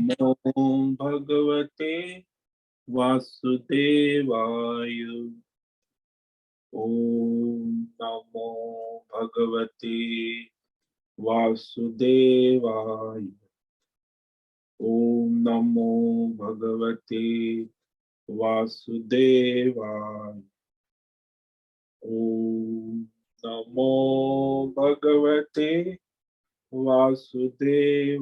नमो भगवते वासुदेवाय। ओम नमो भगवते वासुदेवाय। ओम नमो भगवते वासुदेवाय। ओम नमो भगवते वासुदेवाय।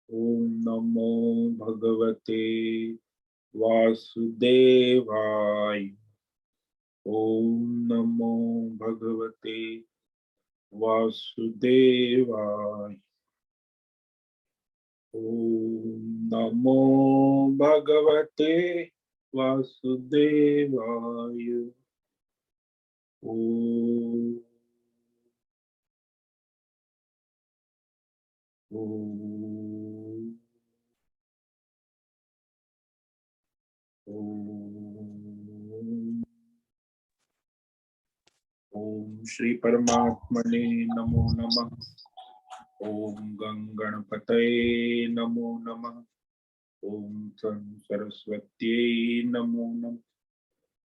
ओम नमो भगवते वासुदेवाय। ओम नमो भगवते वासुदेवाय। ओम नमो भगवते वासुदेवाय। ओम ओम ओम ओम श्री परमात्मने नमो नमः। ओम गंगणपतये नमो नमः। ओम तं सरस्वत्यै नमो नमः।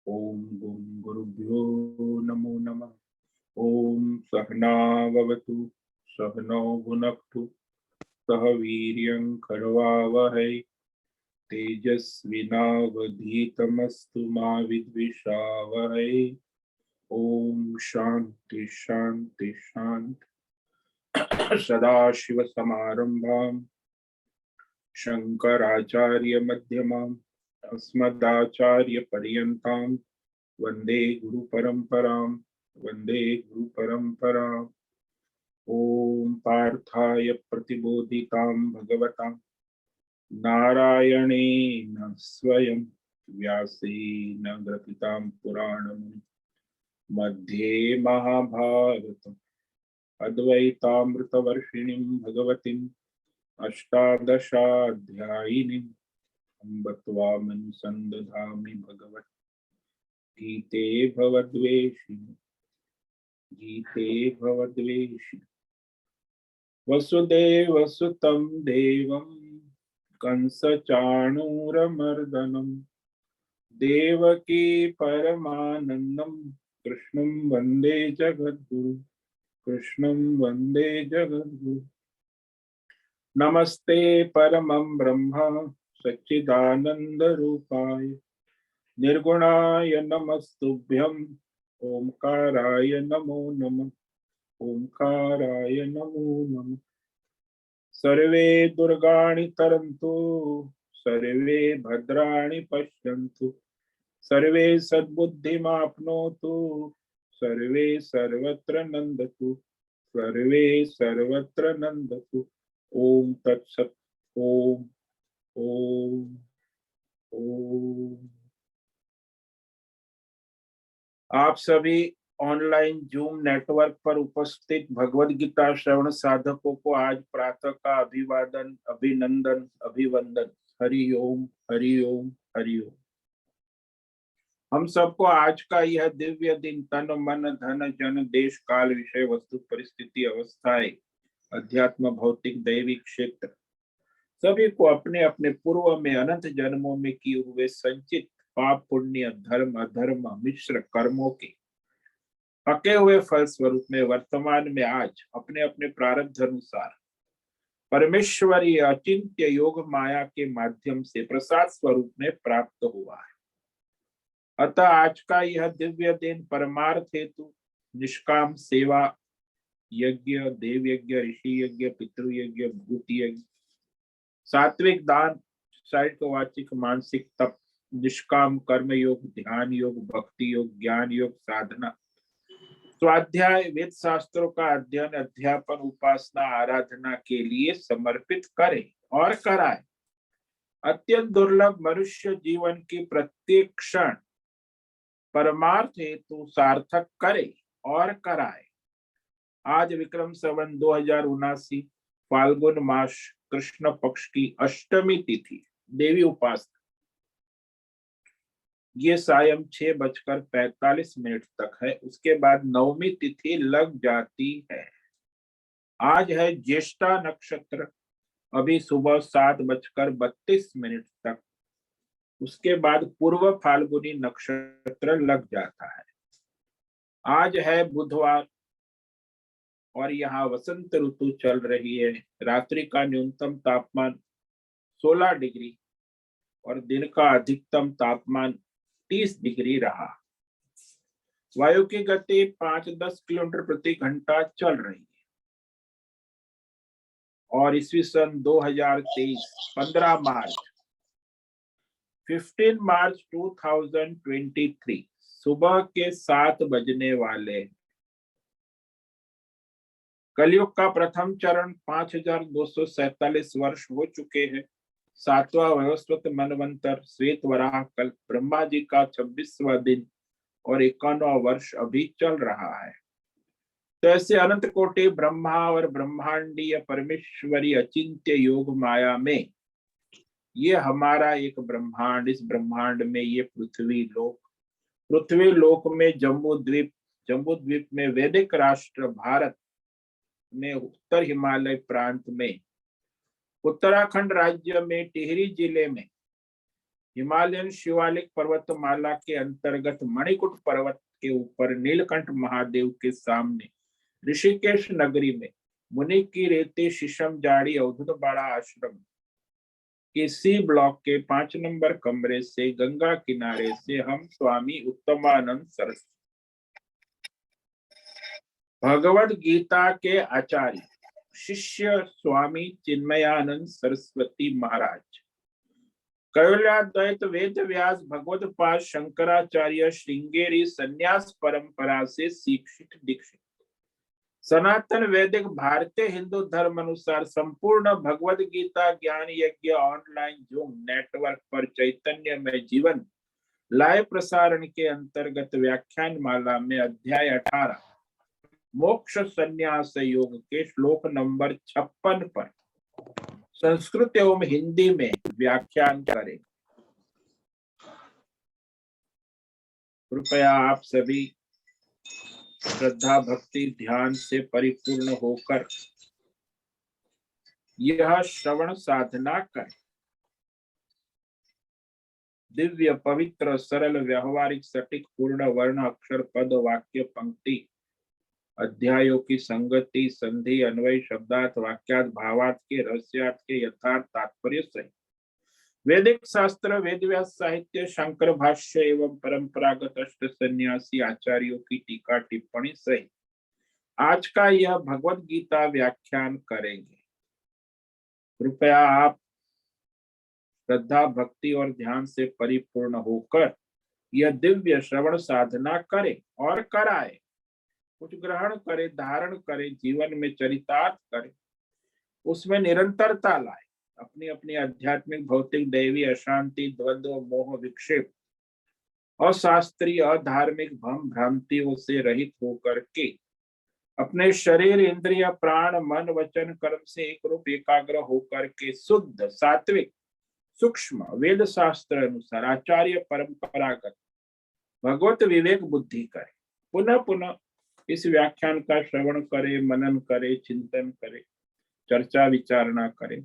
ओम गुं गुरुभ्यो नमो नमः। ओम सहनाववतु सहनौ भुनक्तु सह वीर्यं करवावहै तेजस्विनावधीतमस्तु मा विद्विषावहै। ओम शांति शांति शांति। सदाशिवसमारम्भां शंकराचार्यमध्यमाम् अस्मदाचार्यपर्यन्तां वन्दे गुरुपरम्पराम्। वन्दे गुरुपरम्पराम्। ओम पार्थाय प्रतिबोधितां भगवता नारायणेन स्वयं व्यासेन ग्रथितां पुराणम् मध्ये महाभारतम् अद्वैतामृतवर्षिणीं भगवतीम् अष्टादशाध्यायिनीम् अम्ब त्वामनुसन्दधामि भगवद्गीते भवद्वेषिणि। गीते भवद्वेषिणि। वसुदेवसुतं देवं कंसचाणूरमर्दनं देवकी परमानन्दं कृष्णं वन्दे जगद्गुरु। कृष्णं वन्दे जगद्गुरु। नमस्ते परमं ब्रह्म सच्चिदानन्दरूपाय निर्गुणाय नमस्तुभ्यं ओंकाराय नमो नमः। ओंकाराय नमो नमः। सर्वे दुर्गाणि तरन्तु सर्वे भद्राणि पश्यन्तु सर्वे सद्बुद्धिमाप्नोतु सर्वे सर्वत्र नन्दतु सर्वे सर्वत्र नन्दतु। ओम तत्सत्। ओम ओम ओम। आप सभी ऑनलाइन जूम नेटवर्क पर उपस्थित भगवद गीता श्रवण साधकों को आज प्रातः का अभिवादन अभिनंदन अभिवंदन। हरि ओम हरि ओम हरि ओम। हम सबको आज का यह दिव्य दिन तन मन धन जन देश काल विषय वस्तु परिस्थिति अवस्थाएं अध्यात्म भौतिक दैविक क्षेत्र सभी को अपने अपने पूर्व में अनंत जन्मों में किए हुए संचित पाप पुण्य धर्म अधर्म मिश्र कर्मों के पके हुए फल स्वरूप में वर्तमान में आज अपने अपने प्रारब्ध अनुसार परमेश्वरीय अचिंत्य योग माया के माध्यम से प्रसाद स्वरूप में प्राप्त हुआ है। अतः आज का यह दिव्य दिन परमार्थ हेतु निष्काम सेवा यज्ञ देव यज्ञ ऋषि यज्ञ पितृयज्ञ भूत यज्ञ सात्विक दान साहित्यवाचिक मानसिक तप निष्काम कर्म योग ध्यान योग भक्ति योग ज्ञान योग साधना स्वाध्याय वेद शास्त्रों का अध्ययन अध्यापन उपासना आराधना के लिए समर्पित करें और कराए। अत्यंत दुर्लभ मनुष्य जीवन की प्रत्येक क्षण परमार्थ हेतु सार्थक करे और कराए। आज विक्रम संवत 2079 फाल्गुन मास कृष्ण पक्ष की अष्टमी तिथि देवी उपासना ये सायं 6:45 तक है। उसके बाद नवमी तिथि लग जाती है। आज है ज्येष्ठा नक्षत्र अभी सुबह 7:32 तक। उसके बाद पूर्व फाल्गुनी नक्षत्र लग जाता है। आज है बुधवार और यहाँ वसंत ऋतु चल रही है। रात्रि का न्यूनतम तापमान 16 डिग्री और दिन का अधिकतम तापमान 30 डिग्री रहा। वायु की गति 5-10 किलोमीटर प्रति घंटा चल रही है। और ईस्वी सन 2023 15 मार्च 2023 सुबह के 7 बजने वाले। कलयुग का प्रथम चरण 5247 वर्ष हो चुके हैं। 7वां वयोस्वत मनवंतर श्वेत वराह कल्प ब्रह्मा जी का 26वां दिन और 51वां वर्ष अभी चल रहा है। तो ऐसे अनंत कोटि ब्रह्मा और ब्रह्मांडीय परमेश्वरी अचिंत्य योग माया में ये हमारा एक ब्रह्मांड, इस ब्रह्मांड में ये पृथ्वी लोक में जम्बू द्वीप में वैदिक राष्ट्र भारत में उत्तर हिमालय प्रांत में उत्तराखंड राज्य में टिहरी जिले में हिमालयन शिवालिक पर्वतमाला के अंतर्गत मणिकूट पर्वत के ऊपर नीलकंठ महादेव के सामने ऋषिकेश नगरी में मुनि की रेती शीशम जाड़ी अवधूत बाड़ा आश्रम के सी ब्लॉक के 5 नंबर कमरे से गंगा किनारे से हम स्वामी उत्तमानंद सरस्वती भगवद गीता के आचार्य शिष्य स्वामी चिन्मयानंद सरस्वती महाराज, कैवल्याद्वैत वेद व्यास भगवदपाद शंकराचार्य श्रृंगेरी संन्यास परंपरा से शिक्षित दीक्षित सनातन वैदिक भारतीय हिंदू धर्म अनुसार संपूर्ण भगवद गीता ज्ञान यज्ञ ऑनलाइन जूम नेटवर्क पर चैतन्य में जीवन लाइव प्रसारण के अंतर्गत व्याख्यान माला में अध्याय 18 मोक्ष संन्यास योग के श्लोक नंबर 56 पर संस्कृत एवं हिंदी में व्याख्यान करें। कृपया आप सभी श्रद्धा भक्ति ध्यान से परिपूर्ण होकर यह श्रवण साधना करें। दिव्य पवित्र सरल व्यवहारिक सटीक पूर्ण वर्ण अक्षर पद वाक्य पंक्ति अध्यायों की संगति संधि अन्वय शब्दार्थ वाक्यार्थ भावार्थ के रहस्यार्थ के यथार्थ तात्पर्य सहित वैदिक शास्त्र वेद व्यास साहित्य शंकर भाष्य एवं परंपरागत अष्ट सन्यासी आचार्यों की टीका टिप्पणी सहित आज का यह भगवद गीता व्याख्यान करेंगे। कृपया आप श्रद्धा भक्ति और ध्यान से परिपूर्ण होकर यह दिव्य श्रवण साधना करें और कराए। कुछ ग्रहण करें, धारण करें, जीवन में चरितार्थ करें, उसमें निरंतरता लाए। अपनी अपनी आध्यात्मिक भौतिक दैवी अशांति द्वंद्व मोह विक्षेप अशास्त्रीय अधार्मिक भ्रम भ्रांतियों से रहित होकर के अपने शरीर इंद्रिय प्राण मन वचन कर्म से एक रूप एकाग्र होकर के शुद्ध सात्विक सूक्ष्म वेद शास्त्र अनुसार आचार्य परंपरागत भगवत विवेक बुद्धि करें। पुनः पुनः इस व्याख्यान का श्रवण करें, मनन करें, चिंतन करें, चर्चा विचारणा करें,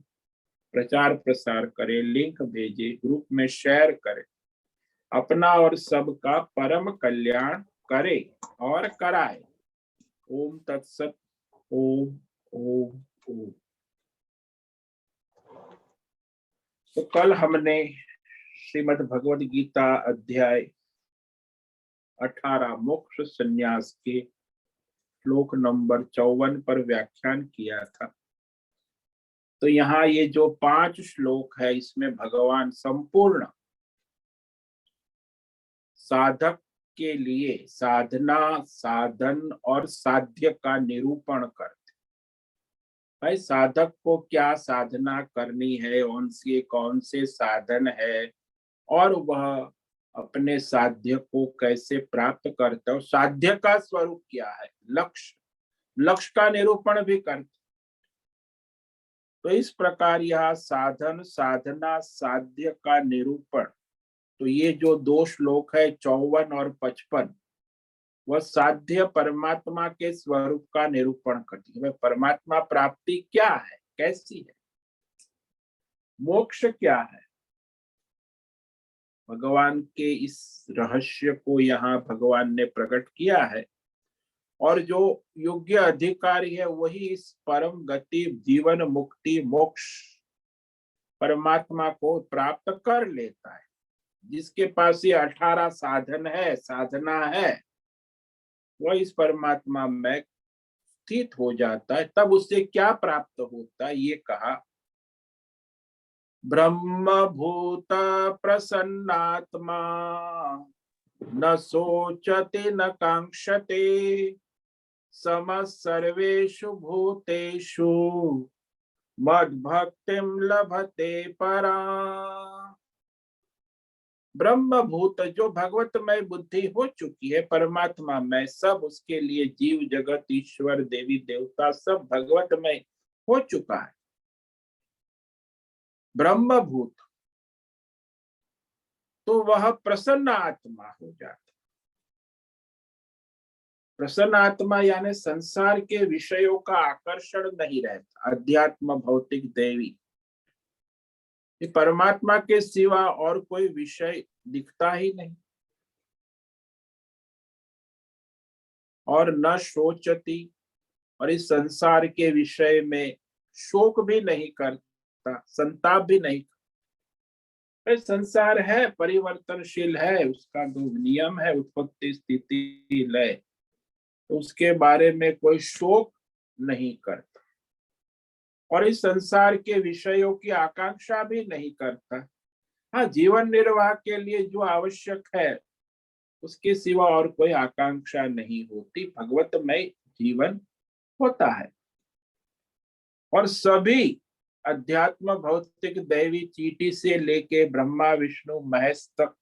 प्रचार प्रसार करें, लिंक भेजे, ग्रुप में शेयर करें, अपना और सबका परम कल्याण करे और कराए। ओम तत्सत। ओम ओम ओम। तो कल हमने श्रीमद् भगवद गीता अध्याय 18 मोक्ष संन्यास के श्लोक नंबर 54 पर व्याख्यान किया था। तो यहाँ ये जो 5 श्लोक है इसमें भगवान संपूर्ण साधक के लिए साधना साधन और साध्य का निरूपण करते। भाई साधक को क्या साधना करनी है, कौन से साधन है और वह अपने साध्य को कैसे प्राप्त करता है, साध्य का स्वरूप क्या है, लक्ष्य का निरूपण भी करते। तो इस प्रकार यह साधन साधना साध्य का निरूपण, तो ये जो 2 श्लोक है 54 और 55 वह साध्य परमात्मा के स्वरूप का निरूपण करती है। परमात्मा प्राप्ति क्या है, कैसी है, मोक्ष क्या है? भगवान के इस रहस्य को यहाँ भगवान ने प्रकट किया है, और जो योग्य अधिकारी है वही इस परम गति, जीवन मुक्ति, मोक्ष परमात्मा को प्राप्त कर लेता है। जिसके पास ये 18 साधन है, साधना है, वह इस परमात्मा में स्थित हो जाता है। तब उससे क्या प्राप्त होता है, ये कहा, ब्रह्म भूत प्रसन्नात्मा न सोचते न कांक्षते सम सर्वेषु भूतेषु मद भक्तिम लभते परा। ब्रह्म भूत, जो भगवतमय बुद्धि हो चुकी है परमात्मा में, सब उसके लिए जीव जगत ईश्वर देवी देवता सब भगवतमय हो चुका है। ब्रह्म भूत, तो वह प्रसन्न आत्मा हो जाता। प्रसन्न आत्मा यानी संसार के विषयों का आकर्षण नहीं रहता। अध्यात्म भौतिक दैवी, परमात्मा के सिवा और कोई विषय दिखता ही नहीं। और न शोचती, और इस संसार के विषय में शोक भी नहीं करता, संताप भी नहीं करता। संसार है, परिवर्तनशील है, उसका जो नियम है उत्पत्ति स्थिति लय, तो उसके बारे में कोई शोक नहीं करता, और इस संसार के विषयों की आकांक्षा भी नहीं करता। हाँ, जीवन निर्वाह के लिए जो आवश्यक है उसके सिवा और कोई आकांक्षा नहीं होती। भगवतमय जीवन होता है। और सभी अध्यात्म भौतिक दैवी चीटी से लेके ब्रह्मा विष्णु महेश तक,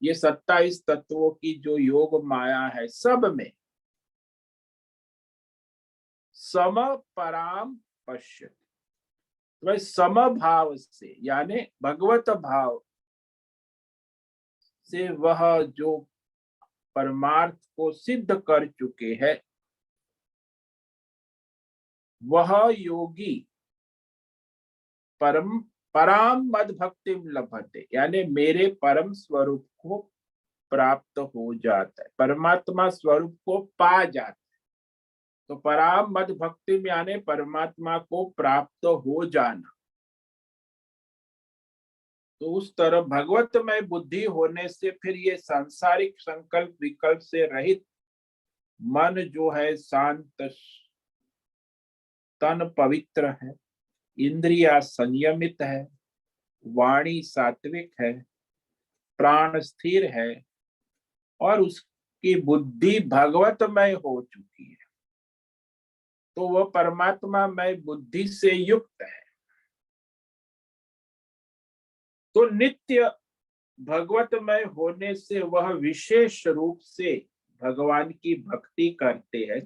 ये 27 तत्वों की जो योग माया है, सब में सम पराम पश्य, वह समभाव से यानी भगवत भाव से वह जो परमार्थ को सिद्ध कर चुके हैं, वह योगी परम पराम मद भक्ति लभते, यानी मेरे परम स्वरूप को प्राप्त हो जाता है, परमात्मा स्वरूप को पा जाता है। तो पराम मद भक्ति यानी परमात्मा को प्राप्त हो जाना। तो उस तरह भगवतमय बुद्धि होने से फिर ये सांसारिक संकल्प विकल्प से रहित मन जो है शांत, तन पवित्र है, इंद्रिया संयमित है, वाणी सात्विक है, प्राण स्थिर है, और उसकी बुद्धि भगवतमय हो चुकी है, तो वह परमात्मा मय बुद्धि से युक्त है। तो नित्य भगवतमय होने से वह विशेष रूप से भगवान की भक्ति करते हैं।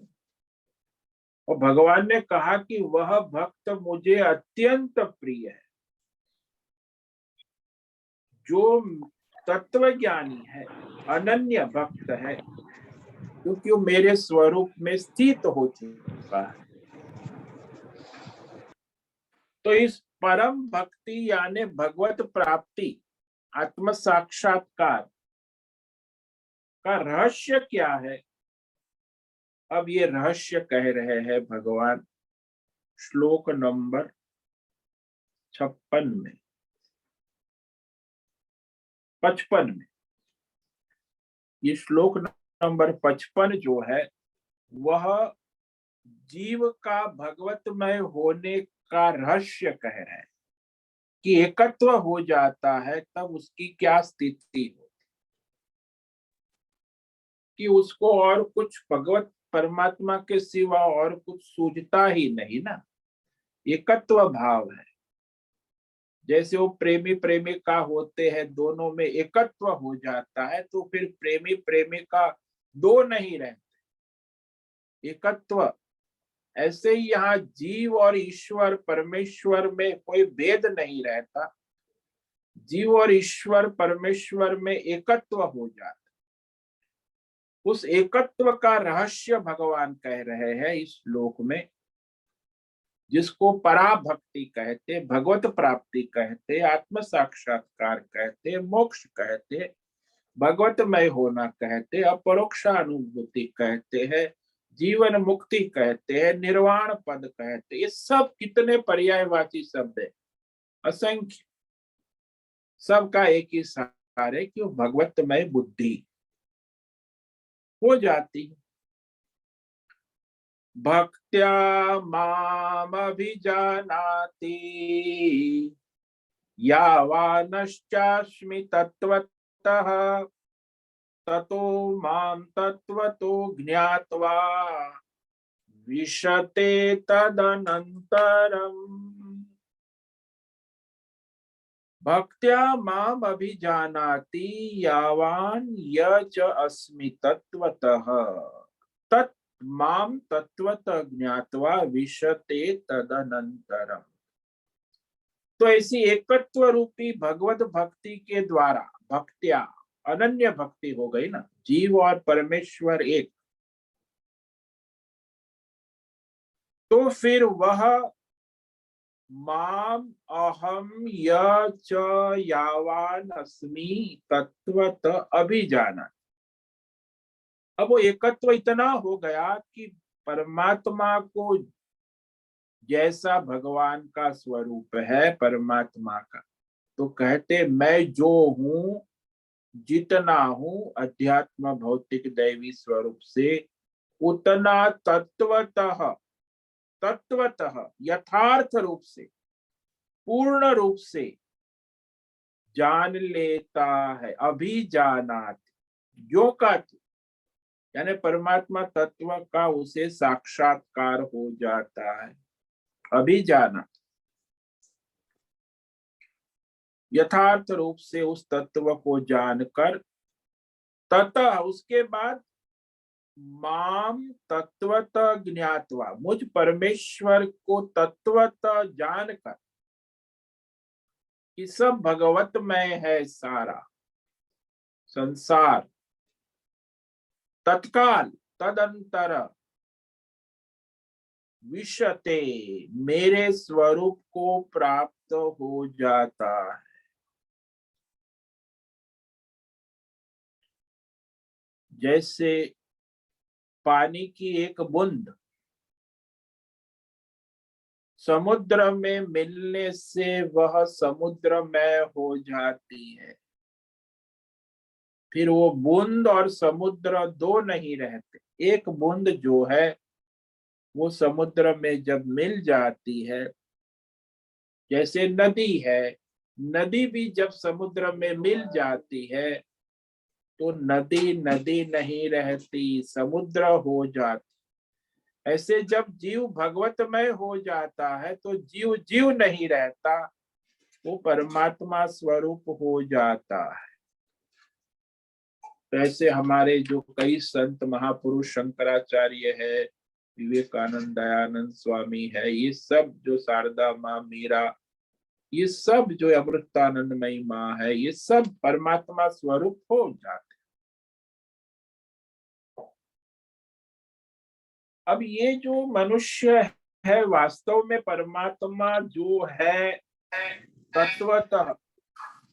और भगवान ने कहा कि वह भक्त मुझे अत्यंत प्रिय है, जो तत्वज्ञानी है, अनन्य भक्त है, क्योंकि वो मेरे स्वरूप में स्थित हो चुका है। तो इस परम भक्ति यानी भगवत प्राप्ति, आत्म साक्षात्कार का रहस्य क्या है? अब ये रहस्य कह रहे हैं भगवान श्लोक नंबर 56 में, 55 में। ये श्लोक नंबर 55 जो है वह जीव का भगवतमय होने का रहस्य कह रहे हैं कि एकत्व हो जाता है तब उसकी क्या स्थिति होती, कि उसको और कुछ भगवत परमात्मा के सिवा और कुछ सूझता ही नहीं ना। एकत्व भाव है, जैसे वो प्रेमी प्रेमिका होते हैं, दोनों में एकत्व हो जाता है, तो फिर प्रेमी प्रेमिका दो नहीं रहते, एकत्व। ऐसे ही यहाँ जीव और ईश्वर परमेश्वर में कोई भेद नहीं रहता, जीव और ईश्वर परमेश्वर में एकत्व हो जाता। उस एकत्व का रहस्य भगवान कह रहे हैं इस श्लोक में, जिसको पराभक्ति कहते, भगवत प्राप्ति कहते, आत्म साक्षात्कार कहते, मोक्ष कहते, भगवतमय होना कहते, अपरोक्षानुभूति कहते हैं, जीवन मुक्ति कहते हैं, निर्वाण पद कहते, ये सब कितने पर्यायवाची शब्द है, असंख्य। सबका एक ही सार है कि वो भगवतमय बुद्धि हो जाती है। भक्त्या मामभिजानाति यावानश्चास्मि तत्वतः ततो मां तत्वतो ज्ञात्वा विशते तदनन्तरम्। भक्त्या माम अभिजानाति यावान यच अस्मि तत्वतः तत् माम तत्वतः ज्ञात्वा विशते तदनंतरम। तो ऐसी एकत्व रूपी भगवत भक्ति के द्वारा, भक्त्या अनन्य भक्ति हो गई ना, जीव और परमेश्वर एक, तो फिर वह माम अहम च यावान अस्मि तत्वत अभिजाना। अब वो एकत्व इतना हो गया कि परमात्मा को जैसा भगवान का स्वरूप है परमात्मा का, तो कहते मैं जो हूं, जितना हूं अध्यात्म भौतिक दैवी स्वरूप से, उतना तत्वतः, तत्वतः यथार्थ रूप से, पूर्ण रूप से जान लेता है। अभी जानात जो का, यानी परमात्मा तत्व का उसे साक्षात्कार हो जाता है। अभी जाना, यथार्थ रूप से उस तत्व को जानकर, ततः उसके बाद माम तत्वतः ज्ञात्वा, मुझ परमेश्वर को तत्वतः जानकर, कि सब भगवतमय है सारा संसार, तत्काल तदंतर विशते, मेरे स्वरूप को प्राप्त हो जाता है। जैसे पानी की एक बूंद समुद्र में मिलने से वह समुद्रमय हो जाती है, फिर वो बूंद और समुद्र दो नहीं रहते। एक बूंद जो है वो समुद्र में जब मिल जाती है, जैसे नदी है, नदी भी जब समुद्र में मिल जाती है तो नदी नदी नहीं रहती, समुद्र हो जाती। ऐसे जब जीव भगवतमय हो जाता है तो जीव जीव नहीं रहता, वो परमात्मा स्वरूप हो जाता है। तो ऐसे हमारे जो कई संत महापुरुष, शंकराचार्य है, विवेकानंद, दयानंद स्वामी है, ये सब जो शारदा माँ, मीरा, ये सब जो अमृतानंदमयी माँ है, ये सब परमात्मा स्वरूप हो जाते। अब ये जो मनुष्य है वास्तव में परमात्मा जो है तत्वतः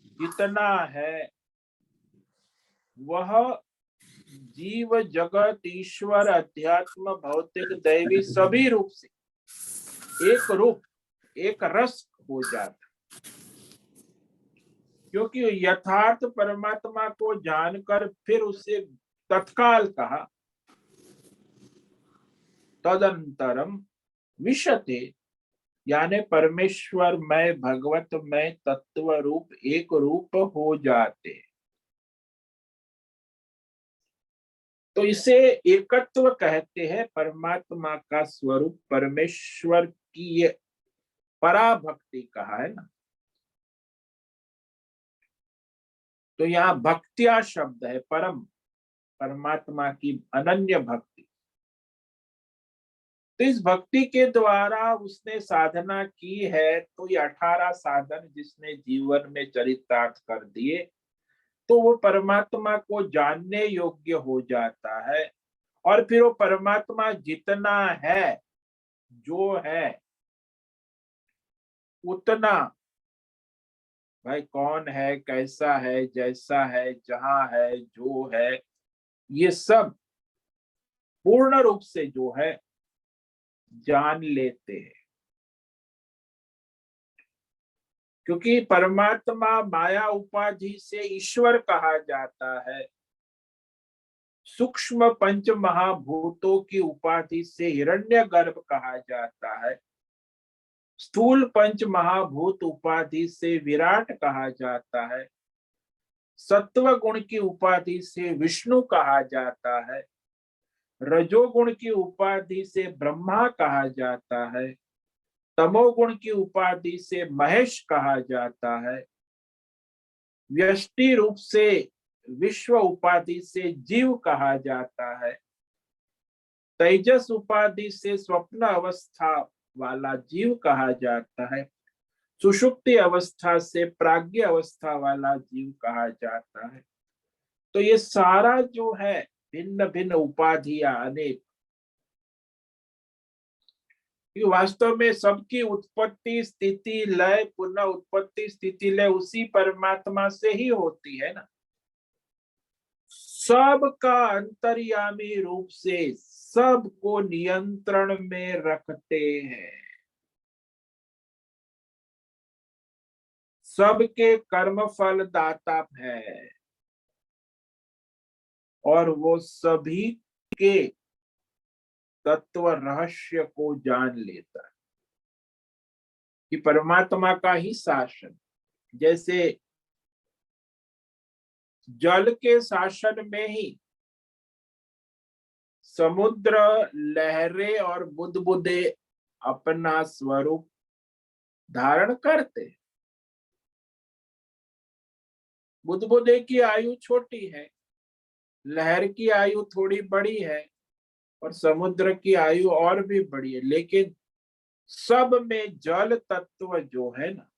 जितना है, वह जीव जगत ईश्वर अध्यात्म भौतिक दैवी सभी रूप से एक रूप, एक रस हो जाता। क्योंकि यथार्थ परमात्मा को जानकर फिर उसे तत्काल कहा, तदंतरम विशते, यानी परमेश्वर में, भगवत में तत्व रूप एक रूप हो जाते। तो इसे एकत्व कहते हैं। परमात्मा का स्वरूप परमेश्वर की ये पराभक्ति कहा है ना। तो यहाँ भक्त्या शब्द है, परम, परमात्मा की अनन्य भक्ति। तो इस भक्ति के द्वारा उसने साधना की है, तो ये 18 साधन जिसने जीवन में चरितार्थ कर दिए, तो वो परमात्मा को जानने योग्य हो जाता है। और फिर वो परमात्मा जितना है, जो है, उतना भाई कौन है, कैसा है, जैसा है, जहां है, जो है, ये सब पूर्ण रूप से जो है जान लेते हैं। क्योंकि परमात्मा माया उपाधि से ईश्वर कहा जाता है, सूक्ष्म पंच महाभूतों की उपाधि से हिरण्यगर्भ कहा जाता है, स्थूल पंच महाभूत उपाधि से विराट कहा जाता है, सत्व गुण की उपाधि से विष्णु कहा जाता है, रजोगुण की उपाधि से ब्रह्मा कहा जाता है, तमोगुण की उपाधि से महेश कहा जाता है, व्यष्टि रूप से विश्व उपाधि से जीव कहा जाता है, तेजस उपाधि से स्वप्न अवस्था वाला जीव कहा जाता है, सुषुप्ति अवस्था से प्राज्ञ अवस्था वाला जीव कहा जाता है। तो ये सारा जो है भिन्न भिन्न उपाधियां अनेक, वास्तव में सबकी उत्पत्ति स्थिति लय पुनः उत्पत्ति स्थिति लय उसी परमात्मा से ही होती है ना। सबका अंतर्यामी रूप से सबको नियंत्रण में रखते हैं, सबके कर्म फल दाता है, और वो सभी के तत्व रहस्य को जान लेता है कि परमात्मा का ही शासन, जैसे जल के शासन में ही समुद्र लहरें और बुदबुदे अपना स्वरूप धारण करते। बुदबुदे की आयु छोटी है, लहर की आयु थोड़ी बड़ी है, और समुद्र की आयु और भी बड़ी है, लेकिन सब में जल तत्व जो है ना,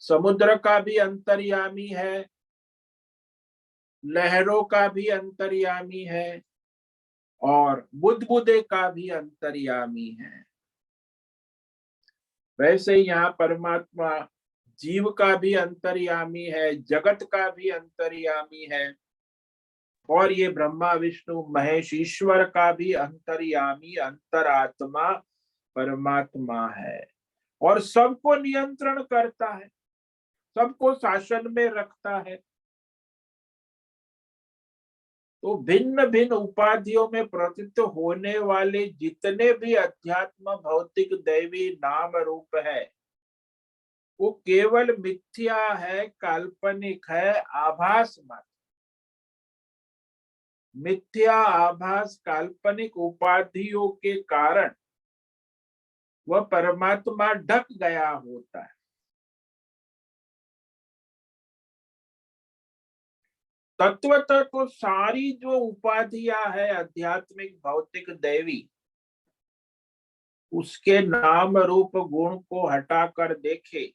समुद्र का भी अंतर्यामी है, लहरों का भी अंतर्यामी है, और बुदबुदे का भी अंतर्यामी है। वैसे यहाँ परमात्मा जीव का भी अंतर्यामी है, जगत का भी अंतर्यामी है, और ये ब्रह्मा विष्णु महेश ईश्वर का भी अंतर्यामी अंतरात्मा परमात्मा है, और सबको नियंत्रण करता है, सबको शासन में रखता है। तो भिन्न भिन्न उपाधियों में प्रतीत होने वाले जितने भी अध्यात्म भौतिक दैवी नाम रूप है, वो केवल मिथ्या है, काल्पनिक है, आभास मात्र, मिथ्या आभास काल्पनिक उपाधियों के कारण वह परमात्मा ढक गया होता है। तत्वतः तो सारी जो उपाधियां है आध्यात्मिक भौतिक दैवी, उसके नाम रूप गुण को हटाकर देखे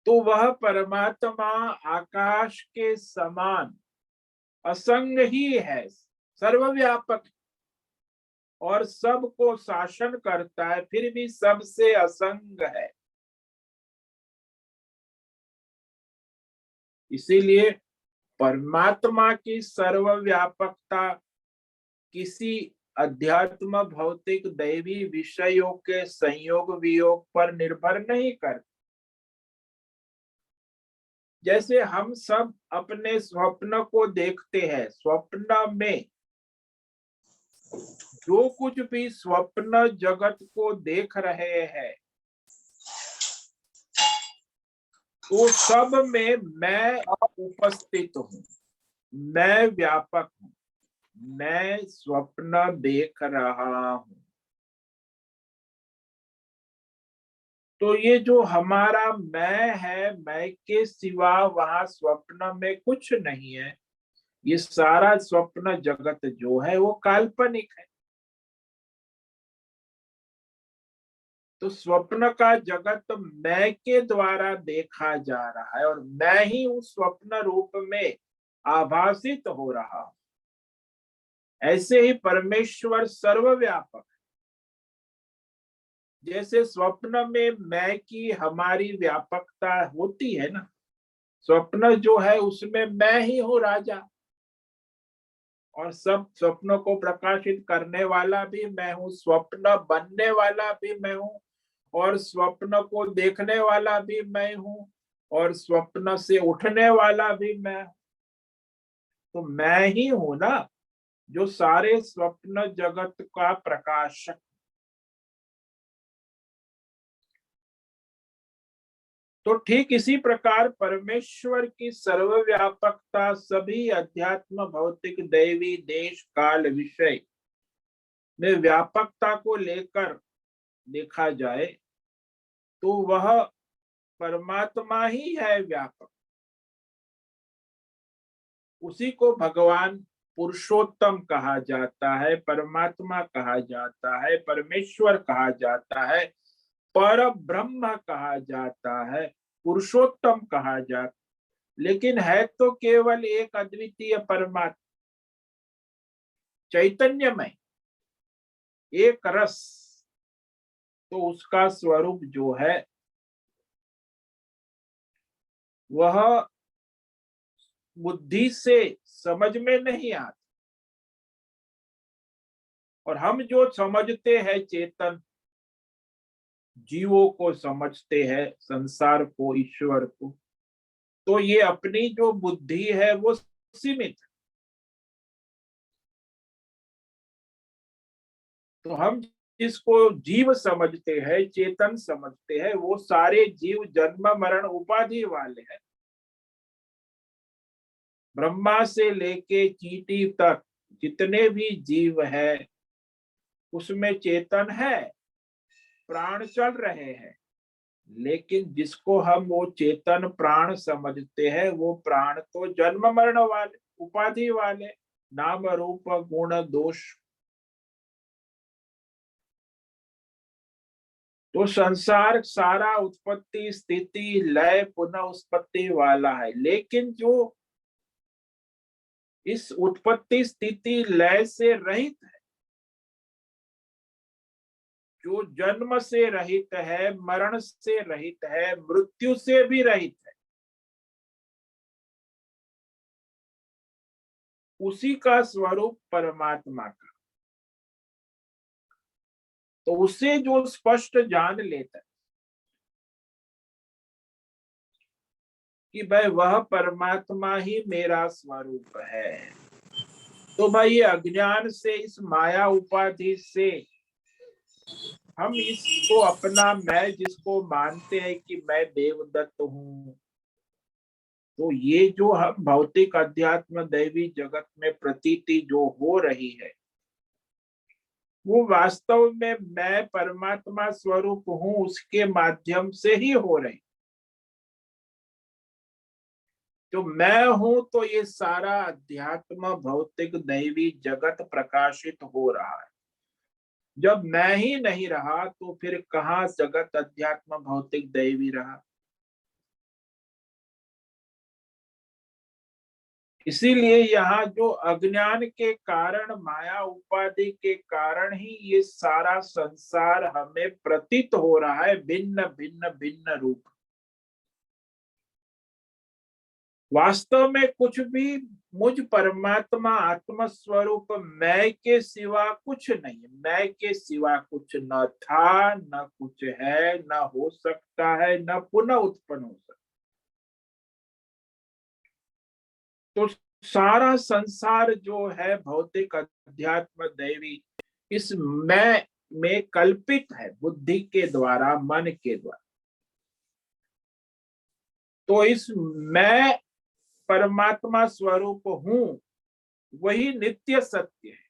तो वह परमात्मा आकाश के समान असंग ही है, सर्वव्यापक, और सबको शासन करता है, फिर भी सबसे असंग है। इसीलिए परमात्मा की सर्वव्यापकता किसी अध्यात्म भौतिक दैवी विषयों के संयोग वियोग पर निर्भर नहीं करती। जैसे हम सब अपने स्वप्न को देखते हैं, स्वप्न में जो कुछ भी स्वप्न जगत को देख रहे हैं, तो सब में मैं उपस्थित हूँ, मैं व्यापक हूँ, मैं स्वप्न देख रहा हूँ। तो ये जो हमारा मैं है, मैं के सिवा वहां स्वप्न में कुछ नहीं है। ये सारा स्वप्न जगत जो है वो काल्पनिक है। तो स्वप्न का जगत मैं के द्वारा देखा जा रहा है, और मैं ही उस स्वप्न रूप में आभासित हो रहा हूं। ऐसे ही परमेश्वर सर्वव्यापक, जैसे स्वप्न में मैं की हमारी व्यापकता होती है ना, स्वप्न जो है उसमें मैं ही हूँ राजा, और सब स्वप्नों को प्रकाशित करने वाला भी मैं हूँ, स्वप्न बनने वाला भी मैं हूँ, और स्वप्न को देखने वाला भी मैं हूँ, और स्वप्न से उठने वाला भी मैं हूँ। तो मैं ही हूं ना जो सारे स्वप्न जगत का प्रकाशक। तो ठीक इसी प्रकार परमेश्वर की सर्वव्यापकता सभी अध्यात्म भौतिक दैवी देश काल विषय में व्यापकता को लेकर देखा जाए तो वह परमात्मा ही है व्यापक। उसी को भगवान पुरुषोत्तम कहा जाता है, परमात्मा कहा जाता है, परमेश्वर कहा जाता है, पर ब्रह्म कहा जाता है, पुरुषोत्तम कहा जाता, लेकिन है तो केवल एक अद्वितीय परमात्मा, चैतन्यमय, एक रस। तो उसका स्वरूप जो है वह बुद्धि से समझ में नहीं आता, और हम जो समझते हैं चेतन, जीवों को समझते हैं, संसार को, ईश्वर को, तो ये अपनी जो बुद्धि है वो सीमित है। तो हम जिसको जीव समझते हैं, चेतन समझते हैं, वो सारे जीव जन्म मरण उपाधि वाले हैं। ब्रह्मा से लेके चींटी तक जितने भी जीव है उसमें चेतन है, प्राण चल रहे हैं, लेकिन जिसको हम वो चेतन प्राण समझते हैं वो प्राण तो जन्म मरण वाले, उपाधि वाले, नाम रूप गुण दोष। तो संसार सारा उत्पत्ति स्थिति लय पुनः उत्पत्ति वाला है, लेकिन जो इस उत्पत्ति स्थिति लय से रहित है, जो जन्म से रहित है, मरण से रहित है, मृत्यु से भी रहित है, उसी का स्वरूप परमात्मा का। तो उसे जो स्पष्ट जान लेता है कि भाई वह परमात्मा ही मेरा स्वरूप है, तो भाई ये अज्ञान से, इस माया उपाधि से हम इसको अपना मैं जिसको मानते हैं कि मैं देवदत्त हूं, तो ये जो हम भौतिक अध्यात्म दैवी जगत में प्रतीति जो हो रही है वो वास्तव में मैं परमात्मा स्वरूप हूं उसके माध्यम से ही हो रही। तो मैं हूं तो ये सारा अध्यात्म भौतिक दैवी जगत प्रकाशित हो रहा है। जब मैं ही नहीं रहा तो फिर कहाँ जगत अध्यात्म भौतिक दैवी रहा। इसीलिए यहाँ जो अज्ञान के कारण, माया उपाधि के कारण ही ये सारा संसार हमें प्रतीत हो रहा है भिन्न भिन्न भिन्न रूप। वास्तव में कुछ भी मुझ परमात्मा आत्म स्वरूप मैं के सिवा कुछ नहीं, मैं के सिवा कुछ न था, न कुछ है, न हो सकता है, न पुनः उत्पन्न हो सकता। तो सारा संसार जो है भौतिक अध्यात्म दैवी इस मैं में कल्पित है बुद्धि के द्वारा, मन के द्वारा। तो इस मैं परमात्मा स्वरूप हूं वही नित्य सत्य है,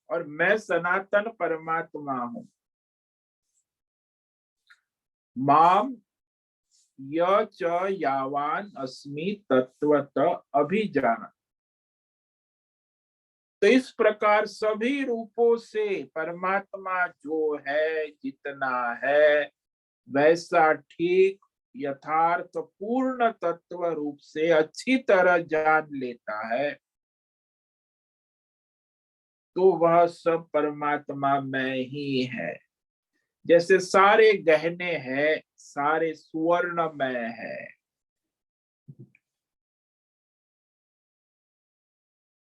और मैं सनातन परमात्मा हूं। माम य च यावान अस्मि तत्वत अभिजान। तो इस प्रकार सभी रूपों से परमात्मा जो है जितना है वैसा ठीक यथार्थ पूर्ण तत्व रूप से अच्छी तरह जान लेता है, तो वह सब परमात्मा में ही है। जैसे सारे गहने हैं, सारे सुवर्णमय है,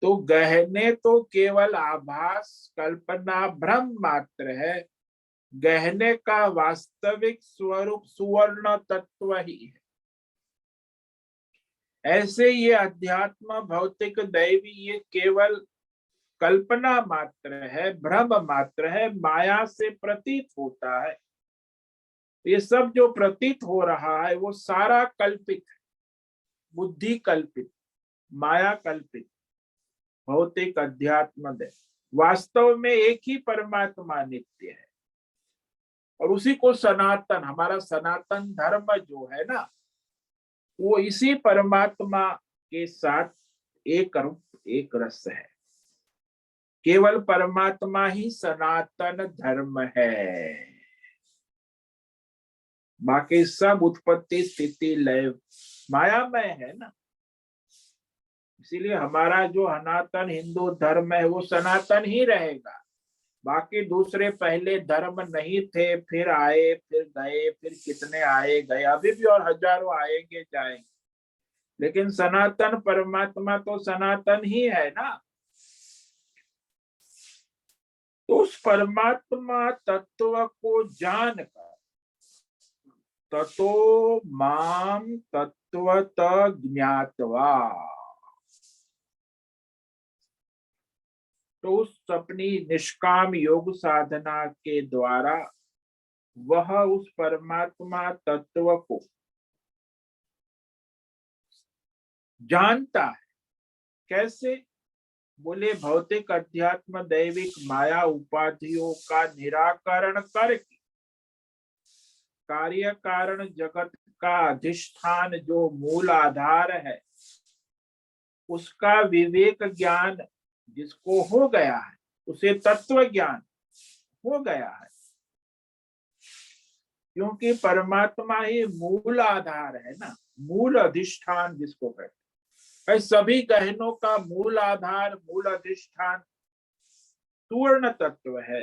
तो गहने तो केवल आभास, कल्पना, भ्रम मात्र है। गहने का वास्तविक स्वरूप सुवर्ण तत्व ही है। ऐसे ये अध्यात्म, भौतिक, दैवी ये केवल कल्पना मात्र है, भ्रम मात्र है, माया से प्रतीत होता है। ये सब जो प्रतीत हो रहा है वो सारा कल्पित है, बुद्धि कल्पित, माया कल्पित, भौतिक, अध्यात्म दैव। वास्तव में एक ही परमात्मा नित्य है, और उसी को सनातन, हमारा सनातन धर्म जो है ना, वो इसी परमात्मा के साथ एक रूप, एक रस है। केवल परमात्मा ही सनातन धर्म है, बाकी सब उत्पत्ति, स्थिति, लय मायामय है ना। इसीलिए हमारा जो सनातन हिंदू धर्म है वो सनातन ही रहेगा। बाकी दूसरे पहले धर्म नहीं थे, फिर आए, फिर गए, फिर कितने आए गए, अभी भी और हजारों आएंगे जाएंगे, लेकिन सनातन परमात्मा तो सनातन ही है ना। तो उस परमात्मा तत्व को जानकर, ततो माम तत्वत ज्ञात्वा, तो उस अपनी निष्काम योग साधना के द्वारा वह उस परमात्मा तत्व को जानता है। कैसे? बोले भौतिक, अध्यात्म, दैविक, माया उपाधियों का निराकरण करके कार्य कारण जगत का अधिष्ठान जो मूल आधार है, उसका विवेक ज्ञान जिसको हो गया है, उसे तत्व ज्ञान हो गया है। क्योंकि परमात्मा ही मूल आधार है ना, मूल अधिष्ठान जिसको कहते हैं। सभी गहनों का मूल आधार, मूल अधिष्ठान सुवर्ण तत्व है,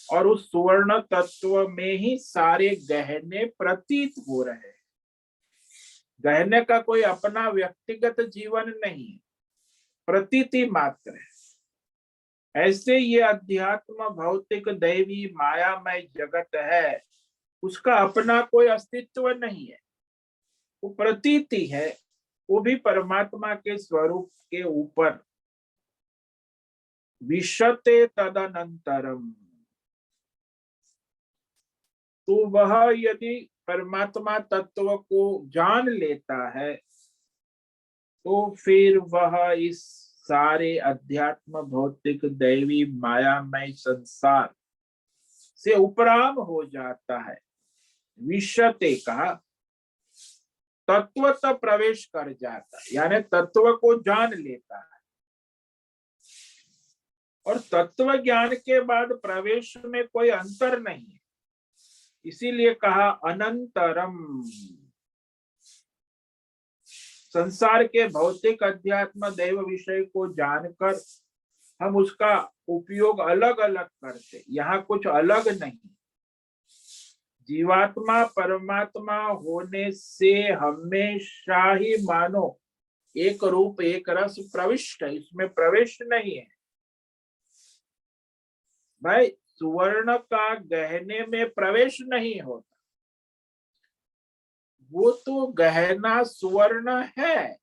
और उस सुवर्ण तत्व में ही सारे गहने प्रतीत हो रहे हैं। गहने का कोई अपना व्यक्तिगत जीवन नहीं है, प्रतीति मात्र है। ऐसे ये अध्यात्म, भौतिक, दैवी, मायामय जगत है, उसका अपना कोई अस्तित्व नहीं है, वो प्रतीति है। वो भी परमात्मा के स्वरूप के ऊपर विशते तदनंतरम। तो वह यदि परमात्मा तत्व को जान लेता है, तो फिर वह इस सारे अध्यात्म, भौतिक, दैवी, मायामय संसार से उपराम हो जाता है। विशते कहा, तत्व तक प्रवेश कर जाता है, यानी तत्व को जान लेता है। और तत्व ज्ञान के बाद प्रवेश में कोई अंतर नहीं है, इसीलिए कहा अनंतरम। संसार के भौतिक, अध्यात्म, दैव विषय को जानकर हम उसका उपयोग अलग अलग करते, यहाँ कुछ अलग नहीं। जीवात्मा परमात्मा होने से हमेशा ही मानो एक रूप, एक रस प्रविष्ट है, इसमें प्रवेश नहीं है। भाई सुवर्ण का गहने में प्रवेश नहीं होता, वो तो गहना सुवर्ण है।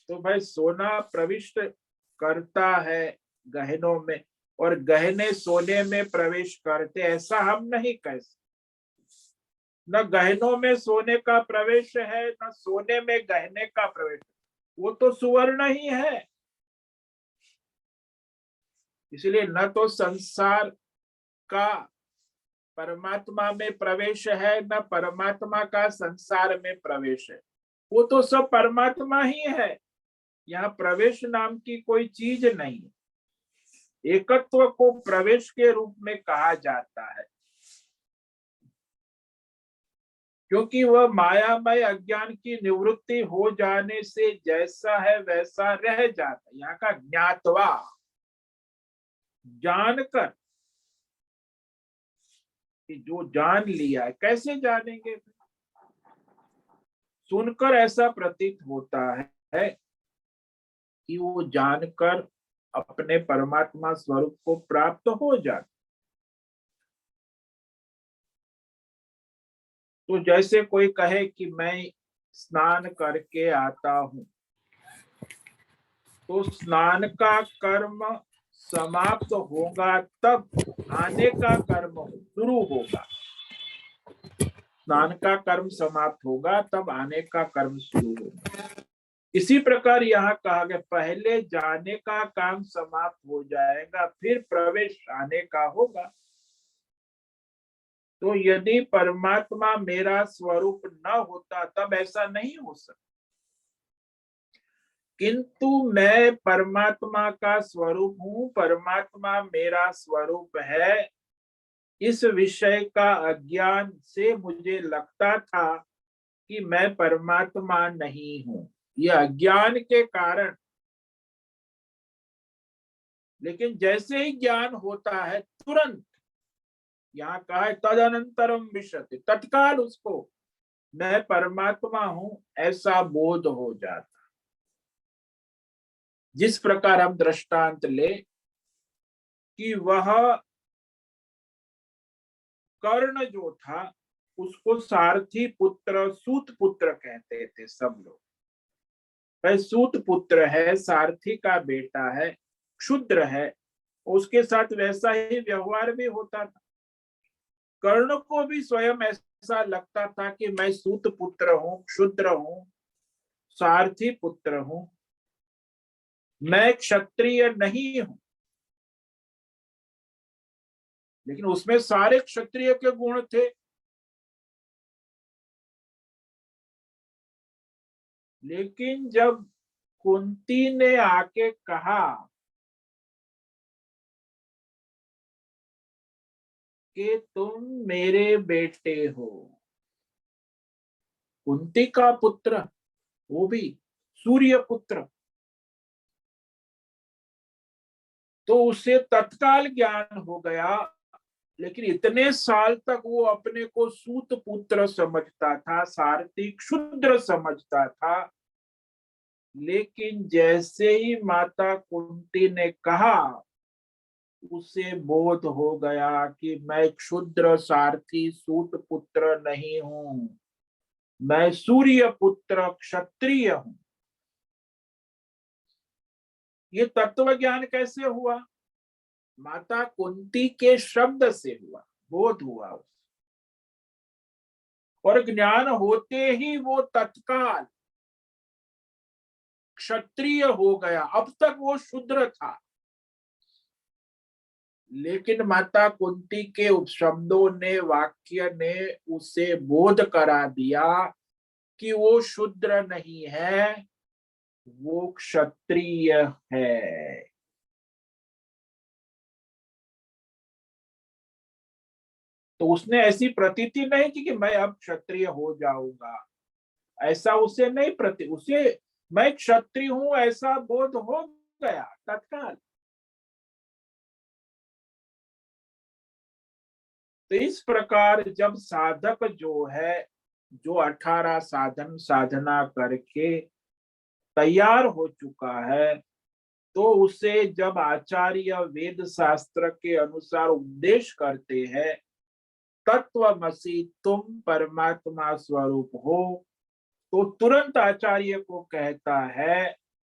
तो भाई सोना प्रविष्ट करता है गहनों में, और गहने सोने में प्रवेश करते, ऐसा हम नहीं कह सकते। न गहनों में सोने का प्रवेश है, न सोने में गहने का प्रवेश, वो तो सुवर्ण ही है। इसलिए न तो संसार का परमात्मा में प्रवेश है, न परमात्मा का संसार में प्रवेश है, वो तो सब परमात्मा ही है। यहाँ प्रवेश नाम की कोई चीज नहीं है। एकत्व को प्रवेश के रूप में कहा जाता है, क्योंकि वह मायामय अज्ञान की निवृत्ति हो जाने से जैसा है वैसा रह जाता है। यहाँ का ज्ञातवा, जानकर कि जो जान लिया है, कैसे जानेंगे? सुनकर ऐसा प्रतीत होता है कि वो जानकर अपने परमात्मा स्वरूप को प्राप्त हो जाता। तो जैसे कोई कहे कि मैं स्नान करके आता हूं, तो स्नान का कर्म समाप्त होगा तब आने का कर्म शुरू होगा। स्नान का कर्म समाप्त होगा तब आने का कर्म शुरू होगा। इसी प्रकार यहाँ कहा गया पहले जाने का काम समाप्त हो जाएगा, फिर प्रवेश आने का होगा। तो यदि परमात्मा मेरा स्वरूप न होता तब ऐसा नहीं हो सकता, किंतु मैं परमात्मा का स्वरूप हूं, परमात्मा मेरा स्वरूप है। इस विषय का अज्ञान से मुझे लगता था कि मैं परमात्मा नहीं हूं, यह अज्ञान के कारण। लेकिन जैसे ही ज्ञान होता है तुरंत, यहाँ कहा है तदनंतरम विशति, तत्काल उसको मैं परमात्मा हूं ऐसा बोध हो जाता। जिस प्रकार हम दृष्टांत ले कि वह कर्ण जो था उसको सारथी पुत्र सूत पुत्र कहते थे सब लोग। वह सूत पुत्र है, सारथी का बेटा है, क्षुद्र है, उसके साथ वैसा ही व्यवहार भी होता था। कर्ण को भी स्वयं ऐसा लगता था कि मैं सूत पुत्र हूं, क्षुद्र हूं, सारथी पुत्र हूं, मैं क्षत्रिय नहीं हूं। लेकिन उसमें सारे क्षत्रिय के गुण थे। लेकिन जब कुंती ने आके कहा कि तुम मेरे बेटे हो, कुंती का पुत्र, वो भी सूर्य पुत्र, तो उसे तत्काल ज्ञान हो गया। लेकिन इतने साल तक वो अपने को सूत पुत्र समझता था, सारथी क्षुद्र समझता था। लेकिन जैसे ही माता कुंती ने कहा, उसे बोध हो गया कि मैं क्षुद्र सारथी सूत पुत्र नहीं हूं, मैं सूर्य पुत्र क्षत्रिय हूं। ये तत्व ज्ञान कैसे हुआ? माता कुंती के शब्द से हुआ, बोध हुआ। और ज्ञान होते ही वो तत्काल क्षत्रिय हो गया। अब तक वो शूद्र था, लेकिन माता कुंती के उपशब्दों ने, वाक्य ने उसे बोध करा दिया कि वो शूद्र नहीं है, वो क्षत्रिय है। तो उसने ऐसी प्रतीति नहीं की कि मैं अब क्षत्रिय हो जाऊंगा, ऐसा उसे नहीं उसे मैं क्षत्रिय हूं ऐसा बोध हो गया तत्काल। तो इस प्रकार जब साधक जो है, जो 18 साधन साधना करके तैयार हो चुका है, तो उसे जब आचार्य वेद शास्त्र के अनुसार उपदेश करते हैं तत्वमसि तुम परमात्मा स्वरूप हो, तो तुरंत आचार्य को कहता है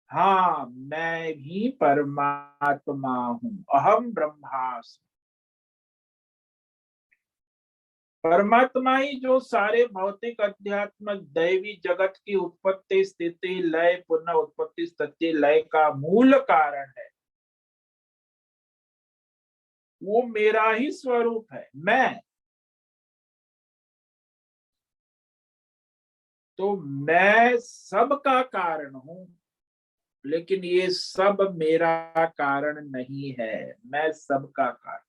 हाँ मैं भी परमात्मा हूं, अहम ब्रह्मास्मि। परमात्मा ही जो सारे भौतिक अध्यात्मक दैवी जगत की उत्पत्ति स्थिति लय पुनः उत्पत्ति स्थिति लय का मूल कारण है, वो मेरा ही स्वरूप है। मैं तो मैं सब का कारण हूं, लेकिन ये सब मेरा कारण नहीं है, मैं सबका कारण।